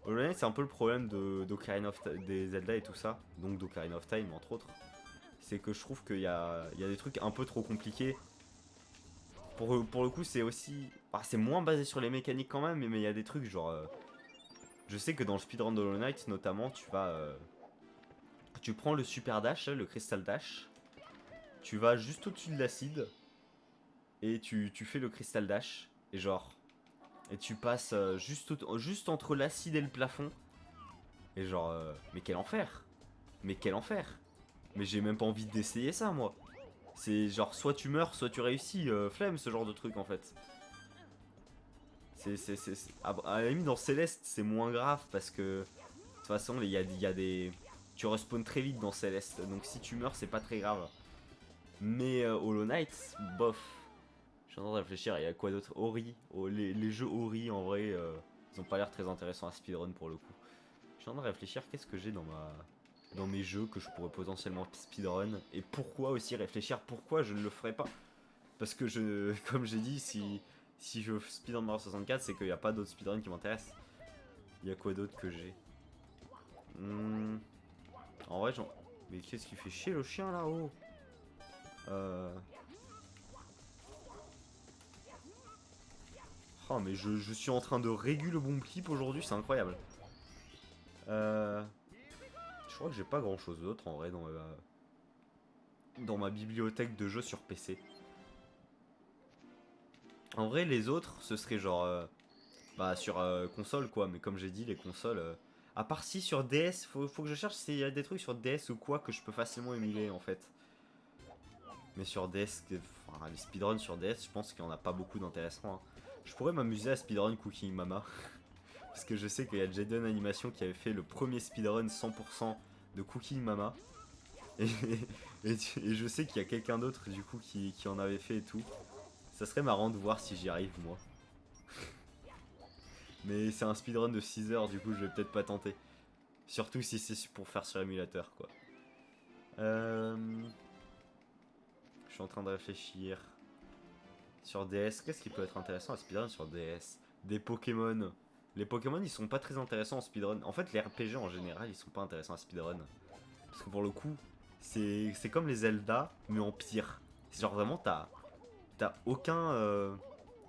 Hollow Knight, c'est un peu le problème des Zelda et tout ça, donc d'Ocarina of Time entre autres. C'est que je trouve qu'il y a des trucs un peu trop compliqués. Pour le coup, c'est aussi... Ah, c'est moins basé sur les mécaniques quand même, mais il y a des trucs genre... Je sais que dans le speedrun de Hollow Knight, notamment, tu vas... Tu prends le Super Dash, le Crystal Dash. Tu vas juste au-dessus de l'acide. Et tu fais le Crystal Dash. Et genre... Et tu passes juste entre l'acide et le plafond. Et genre... mais quel enfer! Mais quel enfer! Mais j'ai même pas envie d'essayer ça, moi. C'est genre soit tu meurs, soit tu réussis. Flemme, ce genre de truc, en fait. À la limite, dans Céleste, c'est moins grave parce que de toute façon, il y a des. Tu respawns très vite dans Céleste, donc si tu meurs, c'est pas très grave. Mais Hollow Knight, bof. Je suis en train de réfléchir, il y a quoi d'autre? Ori. Les jeux Ori, en vrai, ils ont pas l'air très intéressants à speedrun pour le coup. Je suis en train de réfléchir, qu'est-ce que j'ai dans mes jeux que je pourrais potentiellement speedrun. Et pourquoi aussi réfléchir, pourquoi je ne le ferais pas. Parce que comme j'ai dit, si je speedrun Mario 64, c'est qu'il n'y a pas d'autres speedruns qui m'intéressent. Il y a quoi d'autre que j'ai? En vrai, mais qu'est-ce qui fait chier le chien là-haut? Oh, mais je suis en train de réguler le bon clip aujourd'hui, c'est incroyable. Je crois que j'ai pas grand chose d'autre en vrai dans ma bibliothèque de jeux sur PC. En vrai, les autres, ce serait genre. Bah, sur console quoi, mais comme j'ai dit, les consoles. À part si sur DS, faut que je cherche s'il y a des trucs sur DS ou quoi que je peux facilement émuler en fait. Mais sur DS, enfin, les speedruns sur DS, je pense qu'il n'y en a pas beaucoup d'intéressants. Hein. Je pourrais m'amuser à speedrun Cooking Mama. Parce que je sais qu'il y a Jaden Animation qui avait fait le premier speedrun 100% de Cooking Mama. Et, et je sais qu'il y a quelqu'un d'autre du coup qui en avait fait et tout. Ça serait marrant de voir si j'y arrive moi. Mais c'est un speedrun de 6 heures, du coup je vais peut-être pas tenter. Surtout si c'est pour faire sur émulateur quoi. Je suis en train de réfléchir. Sur DS, qu'est-ce qui peut être intéressant à speedrun sur DS? Des Pokémon. Les Pokémon ils sont pas très intéressants en speedrun. En fait les RPG en général ils sont pas intéressants à speedrun. Parce que pour le coup, c'est comme les Zelda, mais en pire. C'est genre vraiment t'as aucun...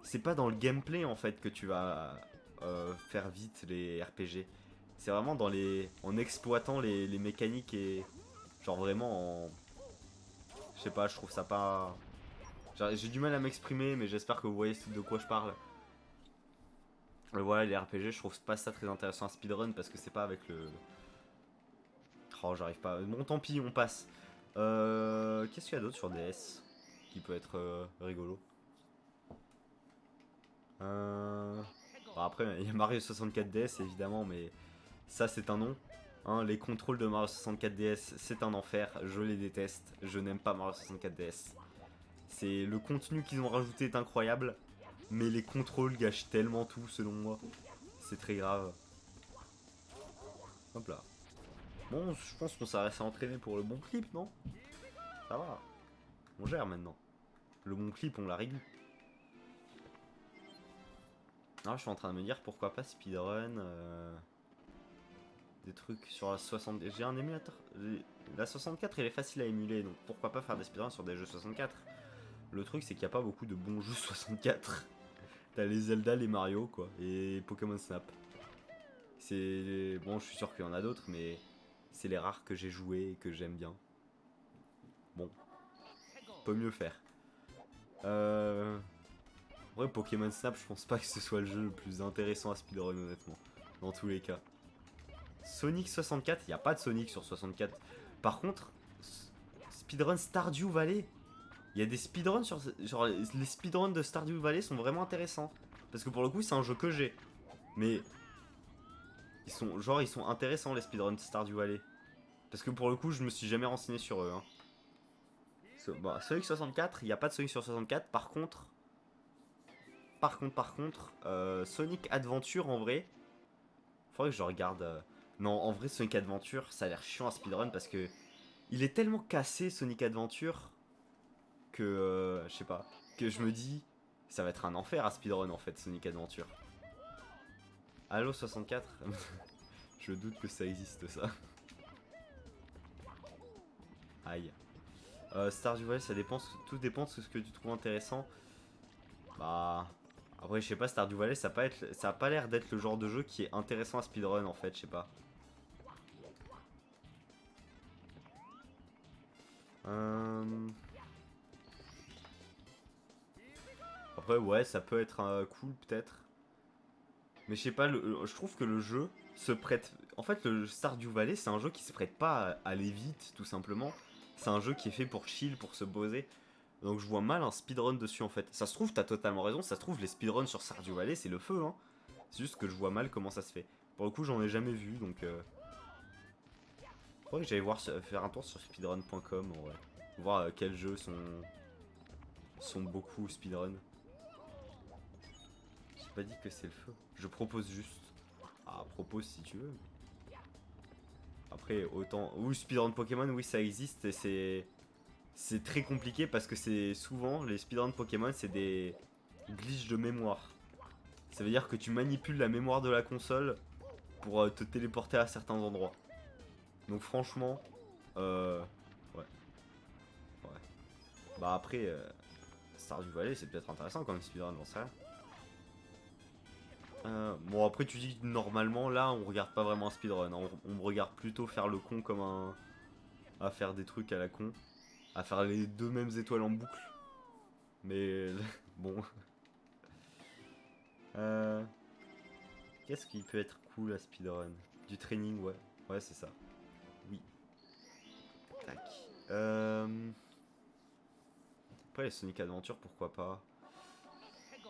c'est pas dans le gameplay en fait que tu vas faire vite les RPG. C'est vraiment en exploitant les mécaniques et genre vraiment en... Je sais pas, je trouve ça pas... J'ai du mal à m'exprimer, mais j'espère que vous voyez de quoi je parle. Voilà, les RPG, je trouve pas ça très intéressant à speedrun parce que c'est pas avec le... Oh, j'arrive pas. Bon, tant pis, on passe. Qu'est-ce qu'il y a d'autre sur DS qui peut être rigolo? Bon, après, il y a Mario 64 DS évidemment, mais ça c'est un nom. Hein, les contrôles de Mario 64 DS, c'est un enfer. Je les déteste. Je n'aime pas Mario 64 DS. C'est le contenu qu'ils ont rajouté est incroyable, mais les contrôles gâchent tellement tout selon moi. C'est très grave. Hop là. Bon, je pense qu'on s'arrête à entraîner pour le bon clip, non? Ça va. On gère maintenant. Le bon clip, on l'a réglé. Ah, je suis en train de me dire pourquoi pas speedrun des trucs sur la 60. J'ai un émulateur. La 64 elle est facile à émuler, donc pourquoi pas faire des speedruns sur des jeux 64. Le truc c'est qu'il n'y a pas beaucoup de bons jeux 64. T'as les Zelda, les Mario quoi, et Pokémon Snap. C'est bon, je suis sûr qu'il y en a d'autres, mais c'est les rares que j'ai joué et que j'aime bien. Bon, peut mieux faire. En vrai, Pokémon Snap, je pense pas que ce soit le jeu le plus intéressant à speedrun, honnêtement. Dans tous les cas. Sonic 64, il n'y a pas de Sonic sur 64. Par contre, speedrun Stardew Valley, il y a des speedruns sur. Genre, les speedruns de Stardew Valley sont vraiment intéressants. Parce que pour le coup, c'est un jeu que j'ai. Mais. Ils sont intéressants, les speedruns de Stardew Valley. Parce que pour le coup, je me suis jamais renseigné sur eux. Hein. Bon, Sonic 64, il n'y a pas de Sonic sur 64. Par contre, Sonic Adventure en vrai, faudrait que je regarde. Non, en vrai, Sonic Adventure, ça a l'air chiant à speedrun parce que il est tellement cassé Sonic Adventure que je sais pas, que je me dis ça va être un enfer à speedrun en fait Sonic Adventure. Halo 64, je doute que ça existe ça. Aïe. Stardew Valley, ça dépend, tout dépend de ce que tu trouves intéressant. Bah. Après, je sais pas, Stardew Valley, ça a pas l'air d'être le genre de jeu qui est intéressant à speedrun en fait, je sais pas. Après, ouais, ça peut être cool peut-être. Mais je sais pas, je trouve que le jeu se prête. En fait, le Stardew Valley, c'est un jeu qui se prête pas à aller vite, tout simplement. C'est un jeu qui est fait pour chill, pour se poser. Donc je vois mal un speedrun dessus en fait. Ça se trouve, t'as totalement raison, ça se trouve, les speedruns sur Stardew Valley, c'est le feu, hein. C'est juste que je vois mal comment ça se fait. Pour le coup, j'en ai jamais vu, donc... Faudrait que j'aille voir, faire un tour sur speedrun.com, en vrai. Voir quels jeux sont beaucoup speedrun. J'ai pas dit que c'est le feu. Je propose juste. Ah, propose si tu veux. Après, autant... Oui, speedrun Pokémon, oui, ça existe, et c'est très compliqué parce que c'est souvent, les speedruns Pokémon, c'est des glitches de mémoire. Ça veut dire que tu manipules la mémoire de la console pour te téléporter à certains endroits. Donc franchement, ouais, ouais. Bah après, Stardew Valley, c'est peut-être intéressant comme speedrun, j'en sais rien. Bon après tu dis que normalement là on regarde pas vraiment un speedrun, hein. On me regarde plutôt faire le con comme un... à faire des trucs à la con. À faire les deux mêmes étoiles en boucle. Mais bon. Euh, Qu'est-ce qui peut être cool à speedrun? Du training, ouais. Ouais, c'est ça. Oui. Tac. Après, les Sonic Adventure, pourquoi pas.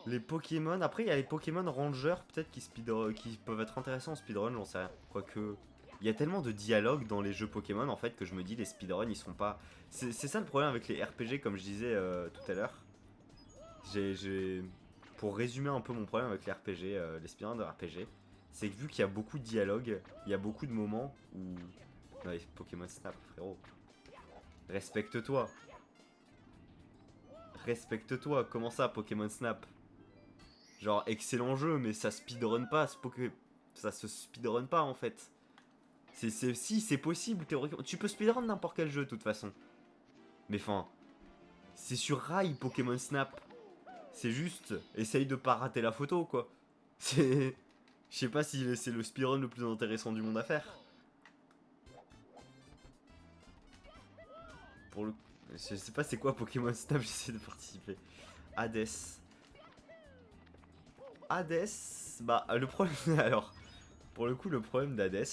Les Pokémon. Après, il y a les Pokémon Rangers, peut-être, qui peuvent être intéressants en speedrun, j'en sais rien. Quoique. Il y a tellement de dialogues dans les jeux Pokémon, en fait, que je me dis, les speedruns, ils sont pas. C'est ça le problème avec les RPG, comme je disais tout à l'heure. Pour résumer un peu mon problème avec les RPG, les speedruns de RPG, c'est que vu qu'il y a beaucoup de dialogues, il y a beaucoup de moments où... Non, les Pokémon Snap, frérot. Respecte-toi. Respecte-toi. Comment ça, Pokémon Snap? Genre, excellent jeu, mais ça speedrun pas, ça se speedrun pas, en fait. Si, c'est possible, théoriquement. Tu peux speedrun n'importe quel jeu, de toute façon. Mais enfin, c'est sur rail, Pokémon Snap. C'est juste, essaye de pas rater la photo, quoi. C'est... Je sais pas si c'est le speedrun le plus intéressant du monde à faire. Pour le... Je sais pas c'est quoi Pokémon Snap, j'essaie de participer. Hades. Hades, bah le problème... Alors, pour le coup le problème d'Hades,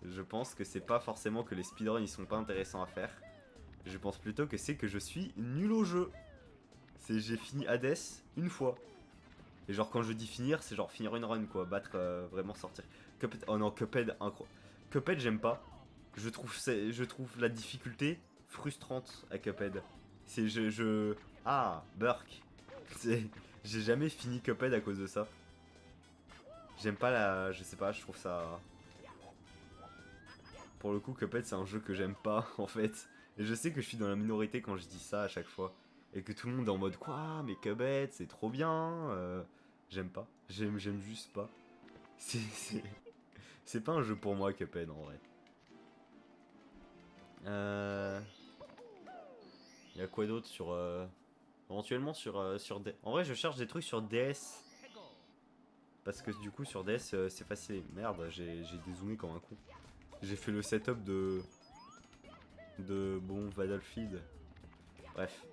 je pense que c'est pas forcément que les speedruns ils sont pas intéressants à faire. Je pense plutôt que c'est que je suis nul au jeu. C'est j'ai fini Hades une fois. Et genre quand je dis finir, c'est genre finir une run quoi, battre vraiment sortir. Cuphead, oh non Cuphead incroyable. Cuphead j'aime pas. Je trouve la difficulté frustrante à Cuphead. C'est ah Burk. C'est j'ai jamais fini Cuphead à cause de ça. J'aime pas la je sais pas, je trouve ça pour le coup Cuphead c'est un jeu que j'aime pas en fait. Et je sais que je suis dans la minorité quand je dis ça à chaque fois et que tout le monde est en mode quoi mais Cuphead c'est trop bien j'aime pas. J'aime juste pas. C'est c'est pas un jeu pour moi Cuphead en vrai. Y a quoi d'autre sur éventuellement sur D... En vrai je cherche des trucs sur DS parce que du coup sur DS c'est facile. Merde, j'ai dézoomé comme un con. J'ai fait le setup de bon Battlefield. Bref.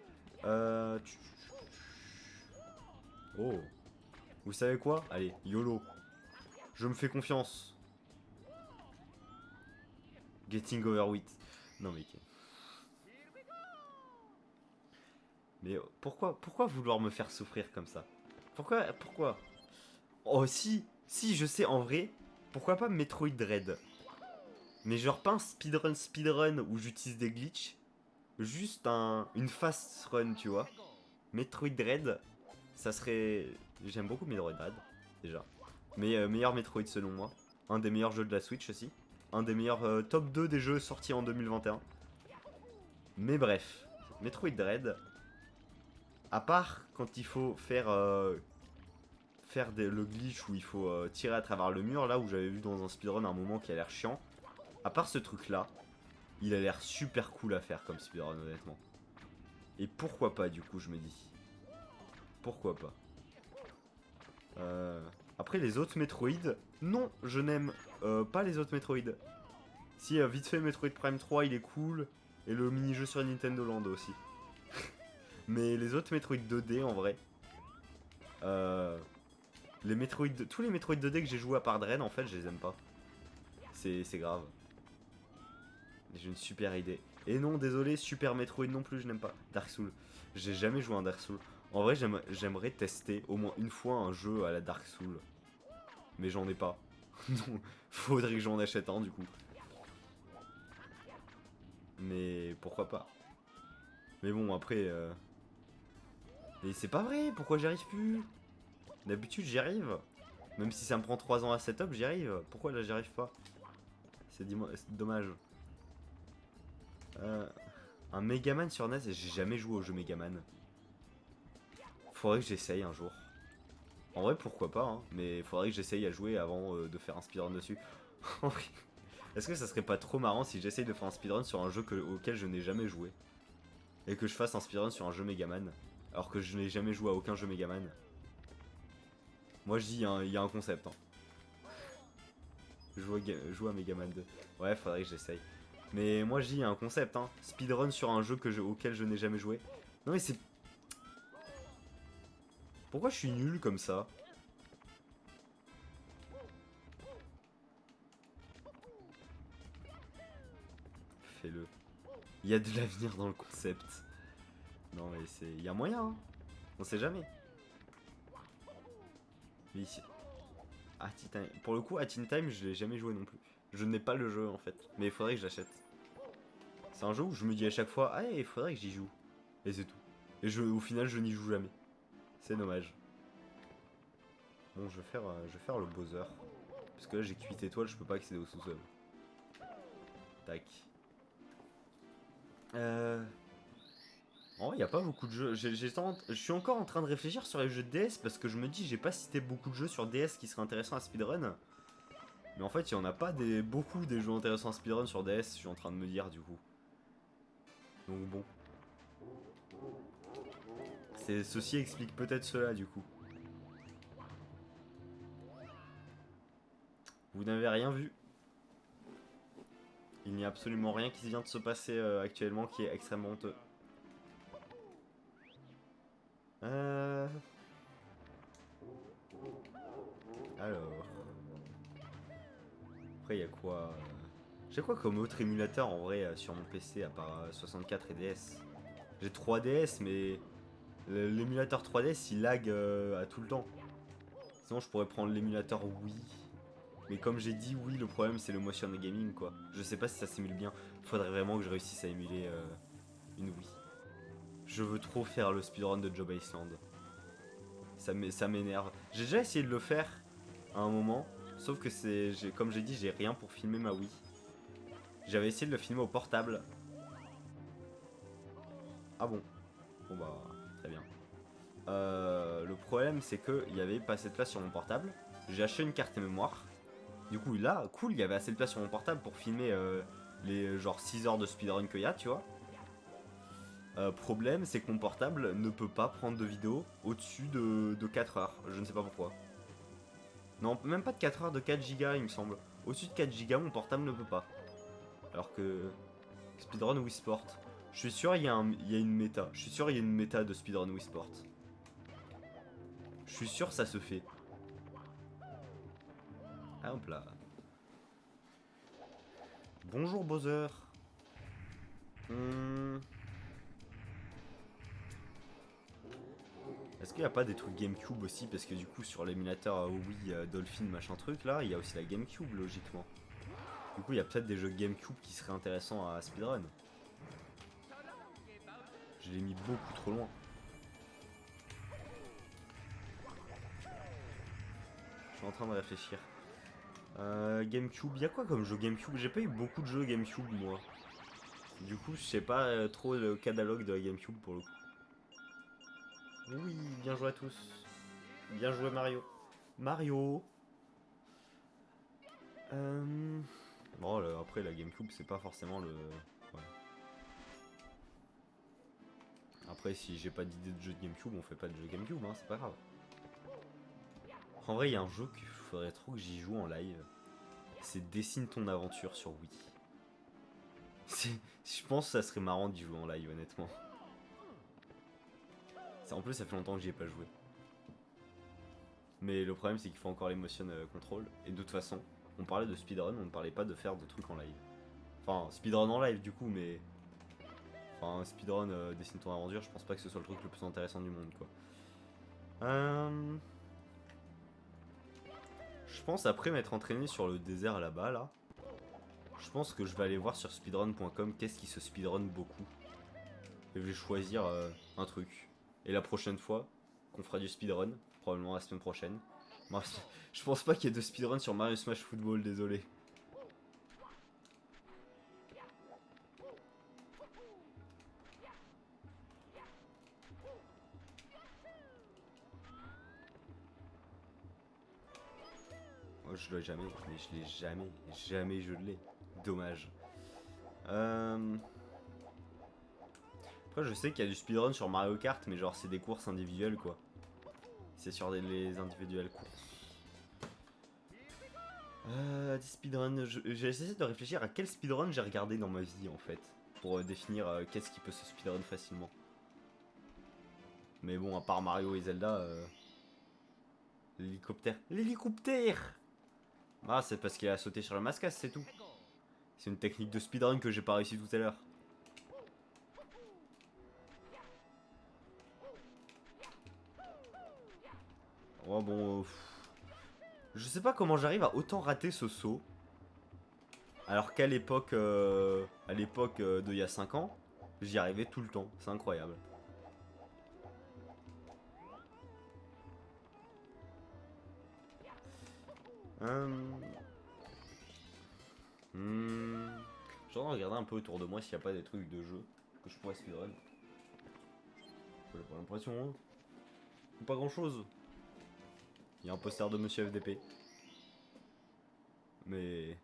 Euh... Oh. Vous savez quoi? Allez, YOLO. Je me fais confiance. Getting over with. Non mais... Mais pourquoi vouloir me faire souffrir comme ça? Pourquoi? Oh si, je sais en vrai. Pourquoi pas Metroid Dread? Mais genre pas un speedrun où j'utilise des glitches. Juste une fast run, tu vois. Metroid Dread, ça serait... J'aime beaucoup Metroid Dread, déjà. Mais meilleur Metroid selon moi. Un des meilleurs jeux de la Switch aussi. Un des meilleurs top 2 des jeux sortis en 2021. Mais bref, Metroid Dread, à part quand il faut faire le glitch où il faut tirer à travers le mur, là où j'avais vu dans un speedrun un moment qui a l'air chiant, à part ce truc là, il a l'air super cool à faire comme speedrun honnêtement. Et pourquoi pas du coup je me dis. Pourquoi pas. Après les autres Metroid, non je n'aime pas les autres Metroid. Si vite fait Metroid Prime 3 il est cool, et le mini-jeu sur Nintendo Land aussi. Mais les autres Metroid 2D en vrai, tous les Metroid 2D que j'ai joué à part Dread en fait je les aime pas. C'est grave. J'ai une super idée. Et non désolé Super Metroid non plus je n'aime pas. Dark Souls. J'ai jamais joué à un Dark Souls. En vrai, j'aimerais tester au moins une fois un jeu à la Dark Souls. Mais j'en ai pas. Donc, faudrait que j'en achète un du coup. Mais pourquoi pas. Mais bon, après... Mais c'est pas vrai, pourquoi j'y arrive plus? D'habitude, j'y arrive. Même si ça me prend 3 ans à setup, j'y arrive. Pourquoi là, j'y arrive pas? C'est dommage. Un Megaman sur NES, j'ai jamais joué au jeu Megaman. Faudrait que j'essaye un jour. En vrai, pourquoi pas, hein, mais faudrait que j'essaye à jouer avant de faire un speedrun dessus. Est-ce que ça serait pas trop marrant si j'essaye de faire un speedrun sur un jeu auquel je n'ai jamais joué? Et que je fasse un speedrun sur un jeu Megaman, alors que je n'ai jamais joué à aucun jeu Megaman? Moi je dis, il y a un concept. Hein. Jouer à Megaman 2. Ouais, faudrait que j'essaye. Mais moi je dis, il y a un concept. Hein. Speedrun sur un jeu auquel je n'ai jamais joué. Non mais c'est... Pourquoi je suis nul comme ça? Fais-le. Il y a de l'avenir dans le concept. Non mais c'est... Il y a moyen, hein. On sait jamais. Mais ici... Pour le coup, à Teen Time, je l'ai jamais joué non plus. Je n'ai pas le jeu en fait, mais il faudrait que je l'achète. C'est un jeu où je me dis à chaque fois, ah, il faudrait que j'y joue. Et c'est tout. Et au final, je n'y joue jamais. C'est dommage. Bon, je vais faire le Bowser. Parce que là, j'ai 8 étoiles, je peux pas accéder au sous-sol. Tac. En vrai, il n'y a pas beaucoup de jeux. Je suis encore en train de réfléchir sur les jeux de DS parce que je me dis, j'ai pas cité beaucoup de jeux sur DS qui seraient intéressants à speedrun. Mais en fait, il n'y en a pas beaucoup des jeux intéressants à speedrun sur DS, je suis en train de me dire du coup. Donc bon. Ceci explique peut-être cela du coup. Vous n'avez rien vu. Il n'y a absolument rien qui vient de se passer actuellement qui est extrêmement honteux. Alors. Après, il y a quoi J'ai quoi comme autre émulateur en vrai sur mon PC à part 64 et DS? J'ai 3DS, mais l'émulateur 3DS il lag à tout le temps. Sinon, je pourrais prendre l'émulateur Wii. Mais comme j'ai dit, oui, le problème c'est le motion gaming quoi. Je sais pas si ça s'émule bien. Faudrait vraiment que je réussisse à émuler une Wii. Je veux trop faire le speedrun de Job Island. Ça m'énerve. J'ai déjà essayé de le faire à un moment. Sauf que comme j'ai dit, j'ai rien pour filmer ma Wii. J'avais essayé de le filmer au portable. Ah bon. Bon bah, très bien. Le problème c'est que il y avait pas assez de place sur mon portable. J'ai acheté une carte mémoire. Du coup là, cool, il y avait assez de place sur mon portable pour filmer les genre 6 heures de speedrun qu'il y a, tu vois. Problème, c'est que mon portable ne peut pas prendre de vidéo au-dessus de 4 heures. Je ne sais pas pourquoi. Non, même pas de 4 heures, de 4 gigas il me semble. Au-dessus de 4 gigas, mon portable ne peut pas. Alors que speedrun Wii Sport. Je suis sûr il y a une méta. Je suis sûr il y a une méta de speedrun Wii Sport. Je suis sûr ça se fait. Ah hop là. Bonjour Bowser. Est-ce qu'il n'y a pas des trucs GameCube aussi? Parce que du coup sur l'émulateur Wii Dolphin machin truc là, il y a aussi la GameCube logiquement. Du coup il y a peut-être des jeux GameCube qui seraient intéressants à speedrun. Je l'ai mis beaucoup trop loin. Je suis en train de réfléchir. GameCube, il y a quoi comme jeu GameCube? J'ai pas eu beaucoup de jeux GameCube moi. Du coup je sais pas trop le catalogue de la GameCube pour le coup. Oui, bien joué à tous. Bien joué Mario. Mario. Bon, après la GameCube, c'est pas forcément le... Ouais. Après, si j'ai pas d'idée de jeu de GameCube, on fait pas de jeu GameCube, hein, c'est pas grave. En vrai, il y a un jeu qu'il faudrait trop que j'y joue en live. C'est Dessine ton aventure sur Wii. Je pense que ça serait marrant d'y jouer en live, honnêtement. En plus, ça fait longtemps que j'y ai pas joué. Mais le problème, c'est qu'il faut encore les motion control. Et de toute façon, on parlait de speedrun, on ne parlait pas de faire de trucs en live. Enfin, speedrun en live du coup, mais... Enfin, un speedrun dessine ton aventure, je pense pas que ce soit le truc le plus intéressant du monde, quoi. Je pense après m'être entraîné sur le désert là-bas, là. Je pense que je vais aller voir sur speedrun.com qu'est-ce qui se speedrun beaucoup. Et je vais choisir un truc. Et la prochaine fois qu'on fera du speedrun, probablement la semaine prochaine. Moi, je pense pas qu'il y ait de speedrun sur Mario Smash Football, désolé. Moi, je l'ai jamais, mais je l'ai jamais. Jamais je l'ai. Dommage. Après, je sais qu'il y a du speedrun sur Mario Kart, mais genre, c'est des courses individuelles, quoi. C'est sur les individuelles courses. Des speedruns. J'ai essayé de réfléchir à quel speedrun j'ai regardé dans ma vie, en fait. Pour définir qu'est-ce qui peut se speedrun facilement. Mais bon, à part Mario et Zelda, l'hélicoptère. L'hélicoptère! Ah, c'est parce qu'il a sauté sur le mascas, c'est tout. C'est une technique de speedrun que j'ai pas réussi tout à l'heure. Oh bon... je sais pas comment j'arrive à autant rater ce saut. Alors qu'à l'époque... d'il y a 5 ans, j'y arrivais tout le temps. C'est incroyable. Je vais regarder un peu autour de moi s'il n'y a pas des trucs de jeu que je pourrais speedrun. J'ai pas l'impression, hein. Pas grand chose. Il y a un poster de Monsieur FDP. Mais...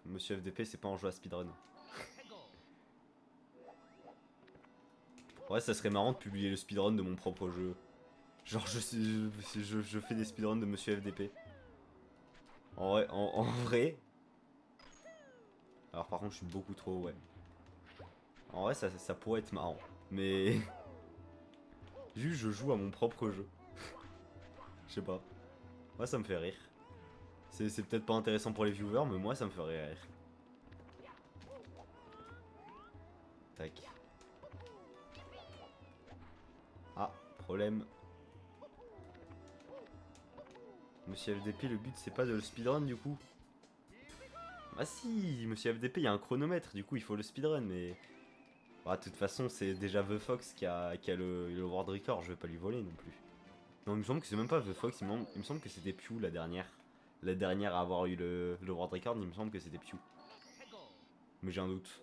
Monsieur FDP, c'est pas un jeu à speedrun. Ouais, ça serait marrant de publier le speedrun de mon propre jeu. Genre, je fais des speedruns de Monsieur FDP. En vrai... Alors par contre, je suis beaucoup trop, ouais. En vrai, ça pourrait être marrant. Mais... juste, je joue à mon propre jeu. Je sais pas. Moi, ça me fait rire. C'est peut-être pas intéressant pour les viewers, mais moi, ça me ferait rire. Tac. Ah, problème. Monsieur FDP, le but, c'est pas de le speedrun, du coup. Ah si, Monsieur FDP, il y a un chronomètre, du coup, il faut le speedrun, mais... Bah, de toute façon, c'est déjà The Fox qui a le world record, je vais pas lui voler non plus. Non, il me semble que c'est même pas The Fox, il me semble que c'était Pew la dernière. La dernière à avoir eu le world record, il me semble que c'était Pew. Mais j'ai un doute.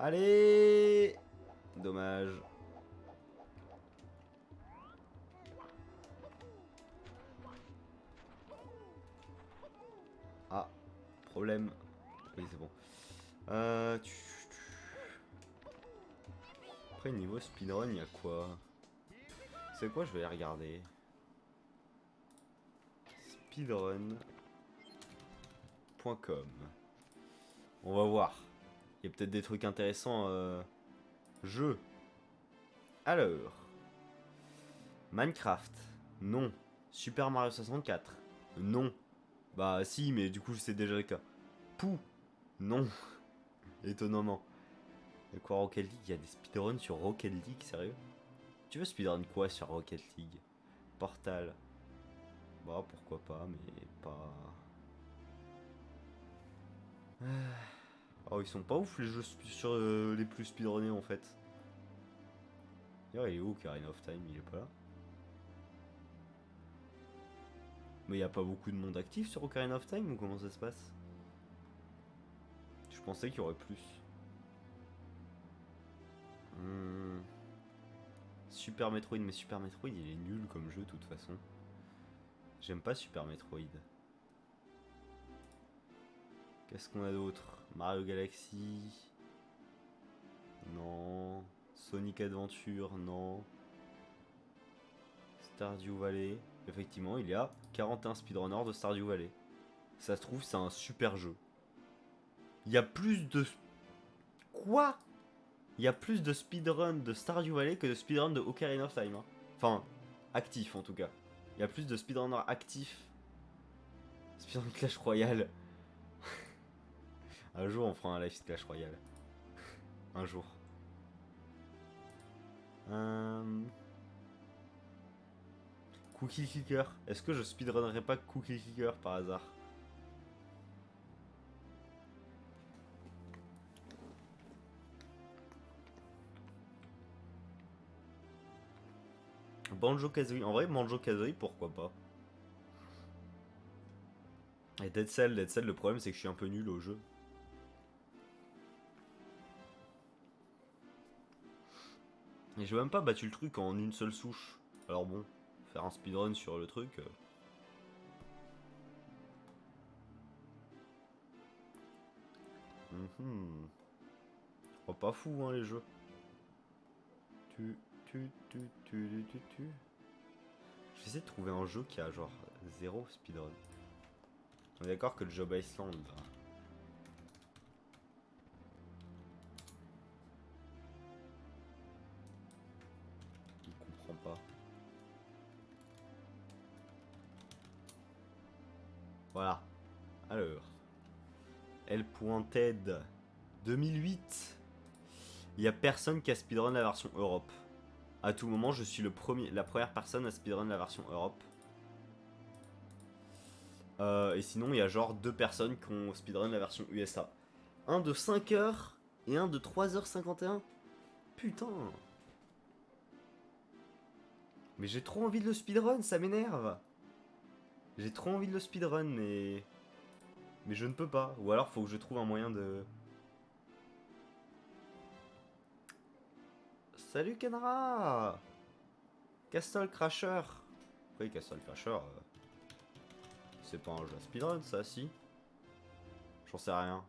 Allez! Dommage. Ah, problème. Oui, c'est bon. Après, niveau speedrun, il y a quoi? C'est quoi? Je vais regarder. Speedrun.com. On va voir. Il y a peut-être des trucs intéressants. Jeu. Alors. Minecraft. Non. Super Mario 64. Non. Bah si, mais du coup c'est déjà le cas. Pou. Non. Étonnamment. Et quoi, Rocket League? Il y a des speedruns sur Rocket League, sérieux? Tu veux speedrun quoi sur Rocket League? Portal. Bah pourquoi pas, mais pas... Oh, ils sont pas ouf les jeux sur les plus speedrunnés en fait. D'ailleurs, il est où Ocarina of Time? Il est pas là. Mais il y a pas beaucoup de monde actif sur Ocarina of Time ou comment ça se passe? Je pensais qu'il y aurait plus. Super Metroid, mais Super Metroid il est nul comme jeu de toute façon. J'aime pas Super Metroid. Qu'est-ce qu'on a d'autre? Mario Galaxy. Non. Sonic Adventure, non. Stardew Valley. Effectivement, il y a 41 speedrunners de Stardew Valley. Ça se trouve, c'est un super jeu. Il y a plus de... Quoi? Il y a plus de speedrun de Stardew Valley que de speedrun de Ocarina of Time. Hein. Enfin, actif en tout cas. Il y a plus de speedrunners actifs. Speedrun Clash Royale. Un jour on fera un live Clash Royale. Un jour. Cookie Clicker. Est-ce que je speedrunnerai pas Cookie Clicker par hasard? Banjo-Kazooie. En vrai, Banjo-Kazooie, pourquoi pas? Et Dead Cell, le problème c'est que je suis un peu nul au jeu. Et j'ai même pas battu le truc en une seule souche. Alors bon, faire un speedrun sur le truc... Oh, pas fou hein les jeux. Je vais essayer de trouver un jeu qui a genre 0 speedrun. On est d'accord que le Job Island là. Il comprend pas. Voilà. Alors. L.TED 2008. Il y a personne qui a speedrun la version Europe. À tout moment, je suis la première personne à speedrun la version Europe. Et sinon, il y a genre 2 personnes qui ont speedrun la version USA. Un de 5 heures et un de 3h51. Putain. Mais j'ai trop envie de le speedrun, ça m'énerve. J'ai trop envie de le speedrun, mais je ne peux pas. Ou alors, faut que je trouve un moyen de... Salut Kenra. Castle Crasher. Oui, Castle Crasher... C'est pas un jeu à speedrun, ça, si? J'en sais rien.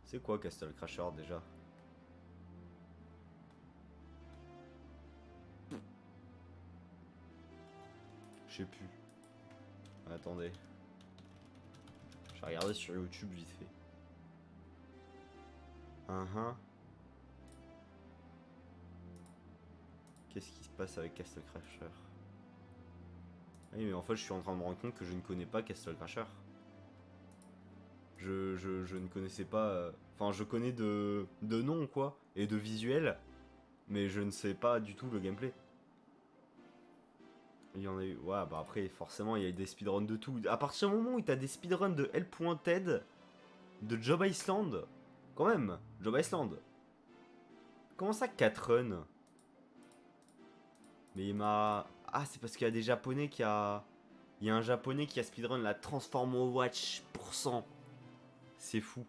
C'est quoi Castle Crasher, déjà? Je sais plus. Attendez. Je vais regarder sur YouTube vite fait. Qu'est-ce qui se passe avec Castle Crasher? Oui, mais en fait, je suis en train de me rendre compte que je ne connais pas Castle Crasher. Je ne connaissais pas... Enfin, je connais de nom, quoi, et de visuel, mais je ne sais pas du tout le gameplay. Il y en a eu... Ouais, bah après, forcément, il y a eu des speedruns de tout. À partir du moment où t'as des speedruns de L.TED, de Job Island, quand même, Job Island. Comment ça, 4 runs? Mais il m'a... Ah, c'est parce qu'il y a des japonais qui a... Il y a un japonais qui a speedrun la Transform Watch %. C'est fou.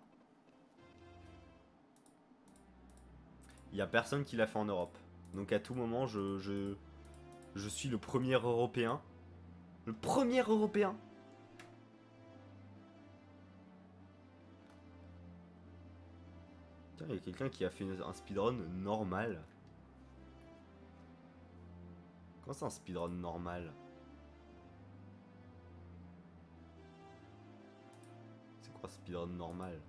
Il y a personne qui l'a fait en Europe. Donc à tout moment, je suis le premier Européen. Le premier Européen. Tiens, il y a quelqu'un qui a fait un speedrun normal. Comment c'est un speedrun normal? C'est quoi speedrun normal?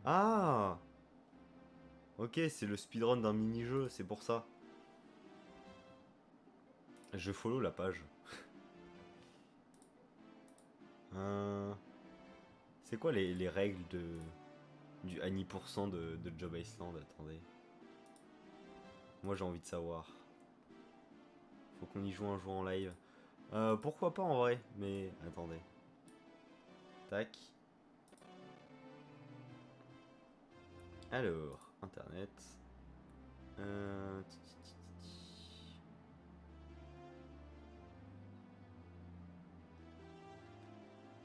Ah! Ok, c'est le speedrun d'un mini-jeu, c'est pour ça. Je follow la page. C'est quoi les règles du Annie % de Job Island? Attendez. Moi j'ai envie de savoir. Faut qu'on y joue un jour en live. Pourquoi pas en vrai, mais attendez. Tac. Alors, internet.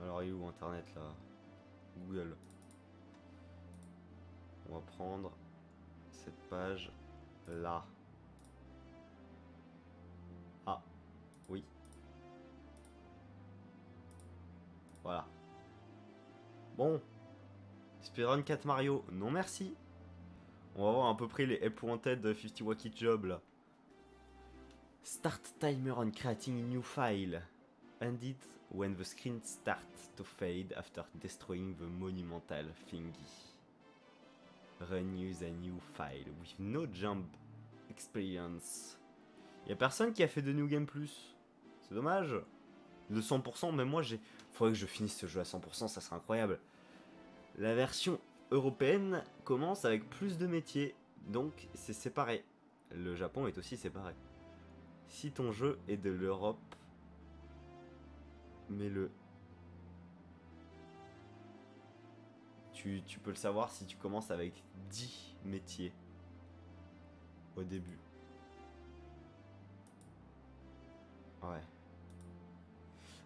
Alors il est où internet là? Google. On va prendre cette page là. Ah, oui. Voilà. Bon. Speedrun 4 Mario. Non merci. On va voir à peu près les L.TED 50 Wacky Job là. Start timer on creating a new file. Ended when the screen starts to fade after destroying the monumental thingy. Run use a new file with no jump experience. Y'a personne qui a fait de New Game Plus. C'est dommage. De 100%, même moi j'ai... Faudrait que je finisse ce jeu à 100%, ça serait incroyable. La version européenne commence avec plus de métiers, donc c'est séparé. Le Japon est aussi séparé. Si ton jeu est de l'Europe, mets-le. Tu peux le savoir si tu commences avec 10 métiers au début. Ouais.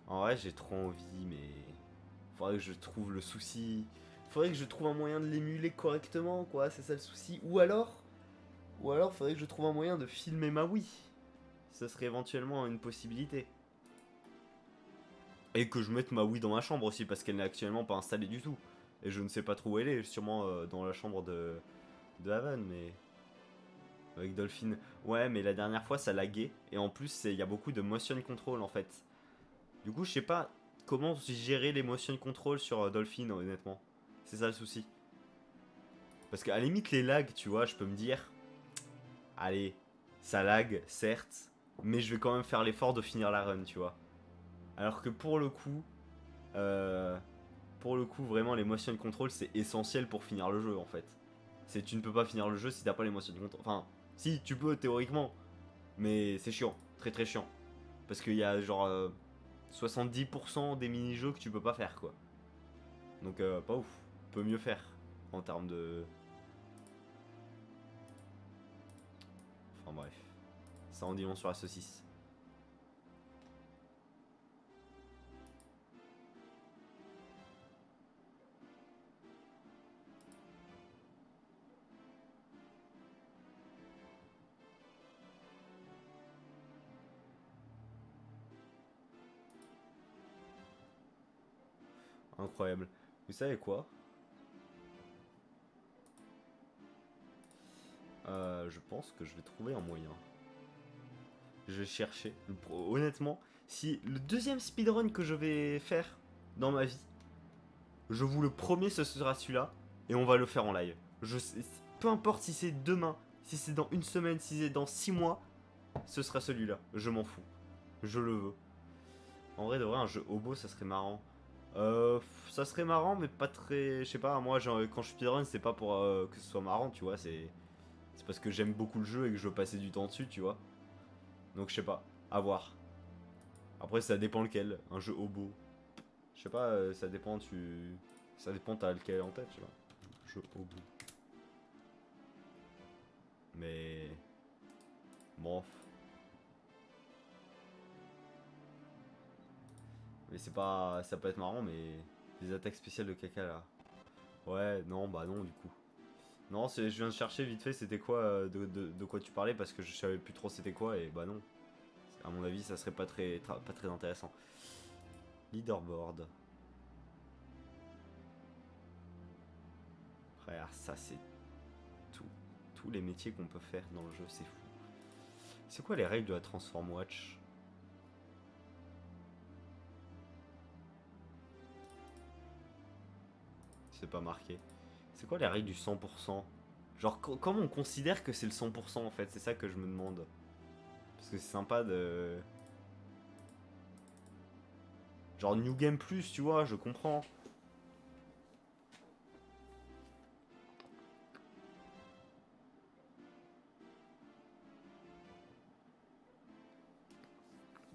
En vrai, j'ai trop envie, mais... Faudrait que je trouve le souci. Faudrait que je trouve un moyen de l'émuler correctement, quoi. C'est ça le souci. Ou alors, faudrait que je trouve un moyen de filmer ma Wii. Ça serait éventuellement une possibilité. Et que je mette ma Wii dans ma chambre aussi, parce qu'elle n'est actuellement pas installée du tout. Et je ne sais pas trop où elle est, sûrement dans la chambre de Haven, mais... Avec Dolphin. Ouais, mais la dernière fois, ça laguait. Et en plus, il y a beaucoup de motion control, en fait. Du coup, je sais pas comment gérer les motion control sur Dolphin, honnêtement. C'est ça le souci. Parce qu'à la limite, les lags, tu vois, je peux me dire... Allez, ça lag, certes, mais je vais quand même faire l'effort de finir la run, tu vois. Alors que pour le coup... vraiment, les motion control, c'est essentiel pour finir le jeu, en fait. Tu ne peux pas finir le jeu si t'as pas les motion control. Enfin, si, tu peux, théoriquement. Mais c'est chiant, très très chiant. Parce qu'il y a genre 70% des mini-jeux que tu peux pas faire, quoi. Donc, pas ouf. Peut mieux faire en termes de... Enfin bref. Ça en dit long sur la saucisse. Incroyable. Vous savez quoi? Je pense que je vais trouver un moyen. Je vais chercher. Honnêtement, si le deuxième speedrun que je vais faire dans ma vie, je vous le promets, ce sera celui-là. Et on va le faire en live. Peu importe si c'est demain, si c'est dans une semaine, si c'est dans 6 mois, ce sera celui-là. Je m'en fous. Je le veux. En vrai, de vrai, un jeu hobo, ça serait marrant. Ça serait marrant, mais pas très... Je sais pas, moi, genre, quand je speedrun, c'est pas pour que ce soit marrant, tu vois. C'est parce que j'aime beaucoup le jeu et que je veux passer du temps dessus, tu vois. Donc, je sais pas. À voir. Après, ça dépend lequel. Un jeu hobo. Je sais pas, ça dépend, ça dépend, t'as lequel en tête, tu vois. Jeu hobo. Mais... Bon. Mais c'est pas... Ça peut être marrant, mais... Les attaques spéciales de caca, là. Ouais, non, bah non, du coup. Non, je viens de chercher vite fait c'était quoi, de quoi tu parlais, parce que je savais plus trop c'était quoi, et bah non. À mon avis, ça serait pas très intéressant. Leaderboard. Frère, ça c'est tout. Tous les métiers qu'on peut faire dans le jeu, c'est fou. C'est quoi les règles de la Transform Watch? C'est pas marqué. C'est quoi les règles du 100%? Genre, comment on considère que c'est le 100% en fait? C'est ça que je me demande. Parce que c'est sympa de... Genre New Game Plus, tu vois, je comprends.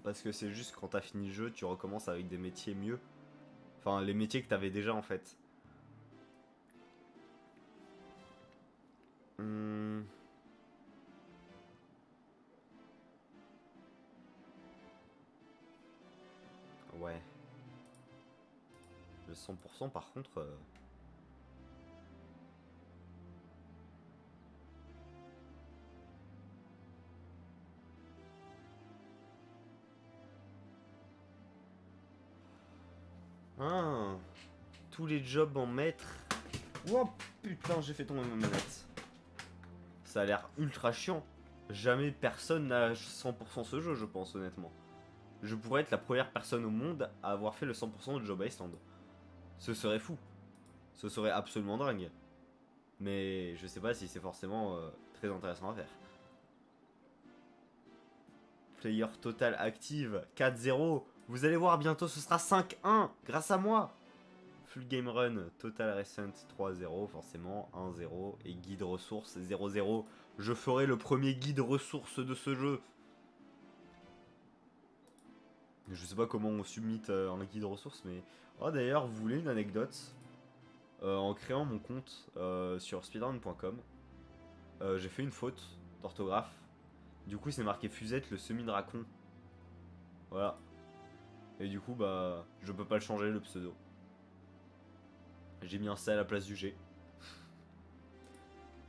Parce que c'est juste quand t'as fini le jeu, tu recommences avec des métiers mieux. Enfin, les métiers que t'avais déjà en fait. Hmm. Ouais. Le 100% par contre... Ah, tous les jobs en maître. Oh putain, j'ai fait tomber ma manette. Ça a l'air ultra chiant. Jamais personne n'a 100% ce jeu, je pense, honnêtement. Je pourrais être la première personne au monde à avoir fait le 100% de Job Island. Ce serait fou. Ce serait absolument dingue. Mais je sais pas si c'est forcément très intéressant à faire. Player total active 4-0. Vous allez voir, bientôt ce sera 5-1 grâce à moi. Full game run, total recent 3-0 forcément, 1-0 et guide ressources 0-0. Je ferai le premier guide ressources de ce jeu. Je sais pas comment on submit un guide ressources, mais... Oh d'ailleurs, vous voulez une anecdote en créant mon compte sur speedrun.com, j'ai fait une faute d'orthographe. Du coup, c'est marqué Fusette le semi-dracon. Voilà. Et du coup, bah, je peux pas le changer le pseudo. J'ai mis un C à la place du G.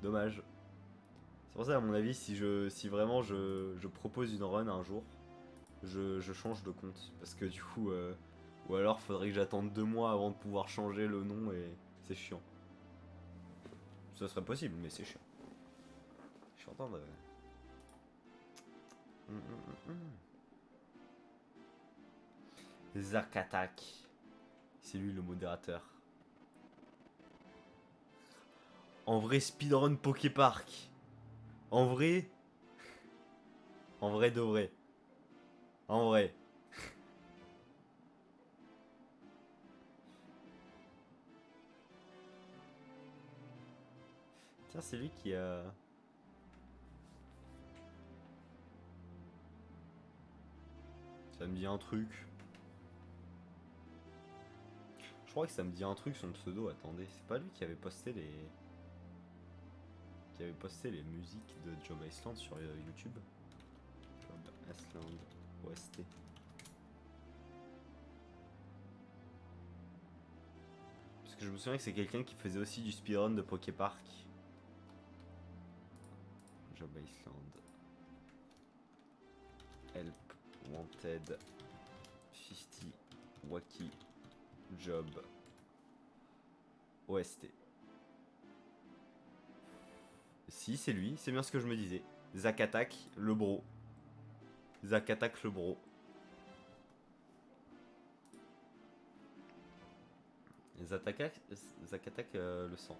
Dommage. C'est pour ça, à mon avis, si vraiment je propose une run un jour, je change de compte. Parce que du coup, ou alors faudrait que j'attende 2 mois avant de pouvoir changer le nom et c'est chiant. Ça serait possible, mais c'est chiant. Je suis en train de... Zakatak. C'est lui le modérateur. En vrai, speedrun Poképark. En vrai. En vrai de vrai. En vrai. Tiens, c'est lui qui a... Ça me dit un truc. Je crois que ça me dit un truc son pseudo, attendez. C'est pas lui qui avait posté les... Qui avait posté les musiques de Job Island sur YouTube. Job Island OST. Parce que je me souviens que c'est quelqu'un qui faisait aussi du speedrun de Poképark. Job Island. Help Wanted 50 Wacky Job OST. Si, c'est lui, c'est bien ce que je me disais. Zakatak, le bro. Zakatak, le bro. Zakatak, le sang.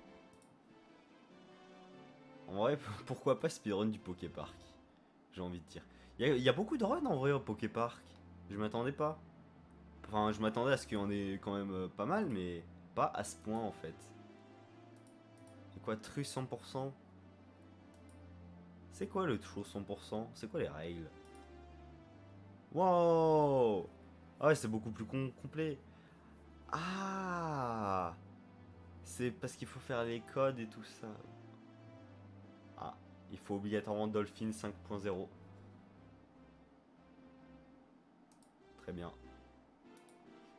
En vrai, pourquoi pas speedrun du Poképark? J'ai envie de dire. Il y a beaucoup de runs en vrai au Poképark. Je m'attendais pas. Enfin, je m'attendais à ce qu'il y en ait quand même pas mal, mais pas à ce point en fait. C'est quoi, Tru 100%? C'est quoi le True 100%? C'est quoi les règles? Wow! Ah ouais, c'est beaucoup plus complet. Ah! C'est parce qu'il faut faire les codes et tout ça. Ah, il faut obligatoirement Dolphin 5.0. Très bien.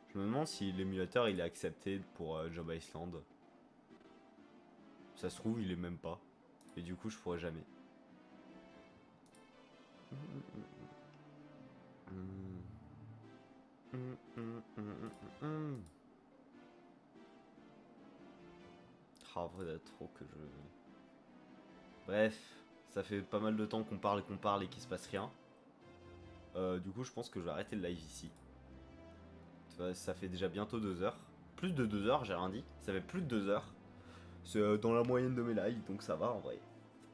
Je me demande si l'émulateur il est accepté pour Job Island. Ça se trouve, il est même pas. Et du coup, je pourrais jamais. Ah, faudrait trop que je... Bref, ça fait pas mal de temps qu'on parle et qu'il se passe rien. Du coup, je pense que je vais arrêter le live ici. Ça fait déjà bientôt 2 heures. Plus de 2 heures, j'ai rien dit. Ça fait plus de 2 heures. C'est dans la moyenne de mes lives, donc ça va en vrai.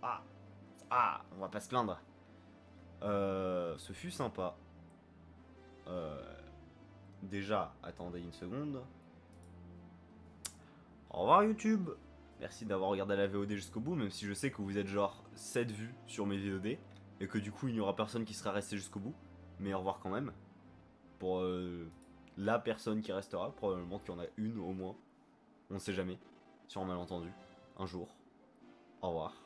On va pas se plaindre. Ce fut sympa. Déjà, attendez une seconde. Au revoir YouTube. Merci d'avoir regardé la VOD jusqu'au bout, même si je sais que vous êtes genre 7 vues sur mes VOD. Et que du coup, il n'y aura personne qui sera resté jusqu'au bout. Mais au revoir quand même. Pour la personne qui restera, probablement qu'il y en a une au moins. On sait jamais. Sur un malentendu. Un jour. Au revoir.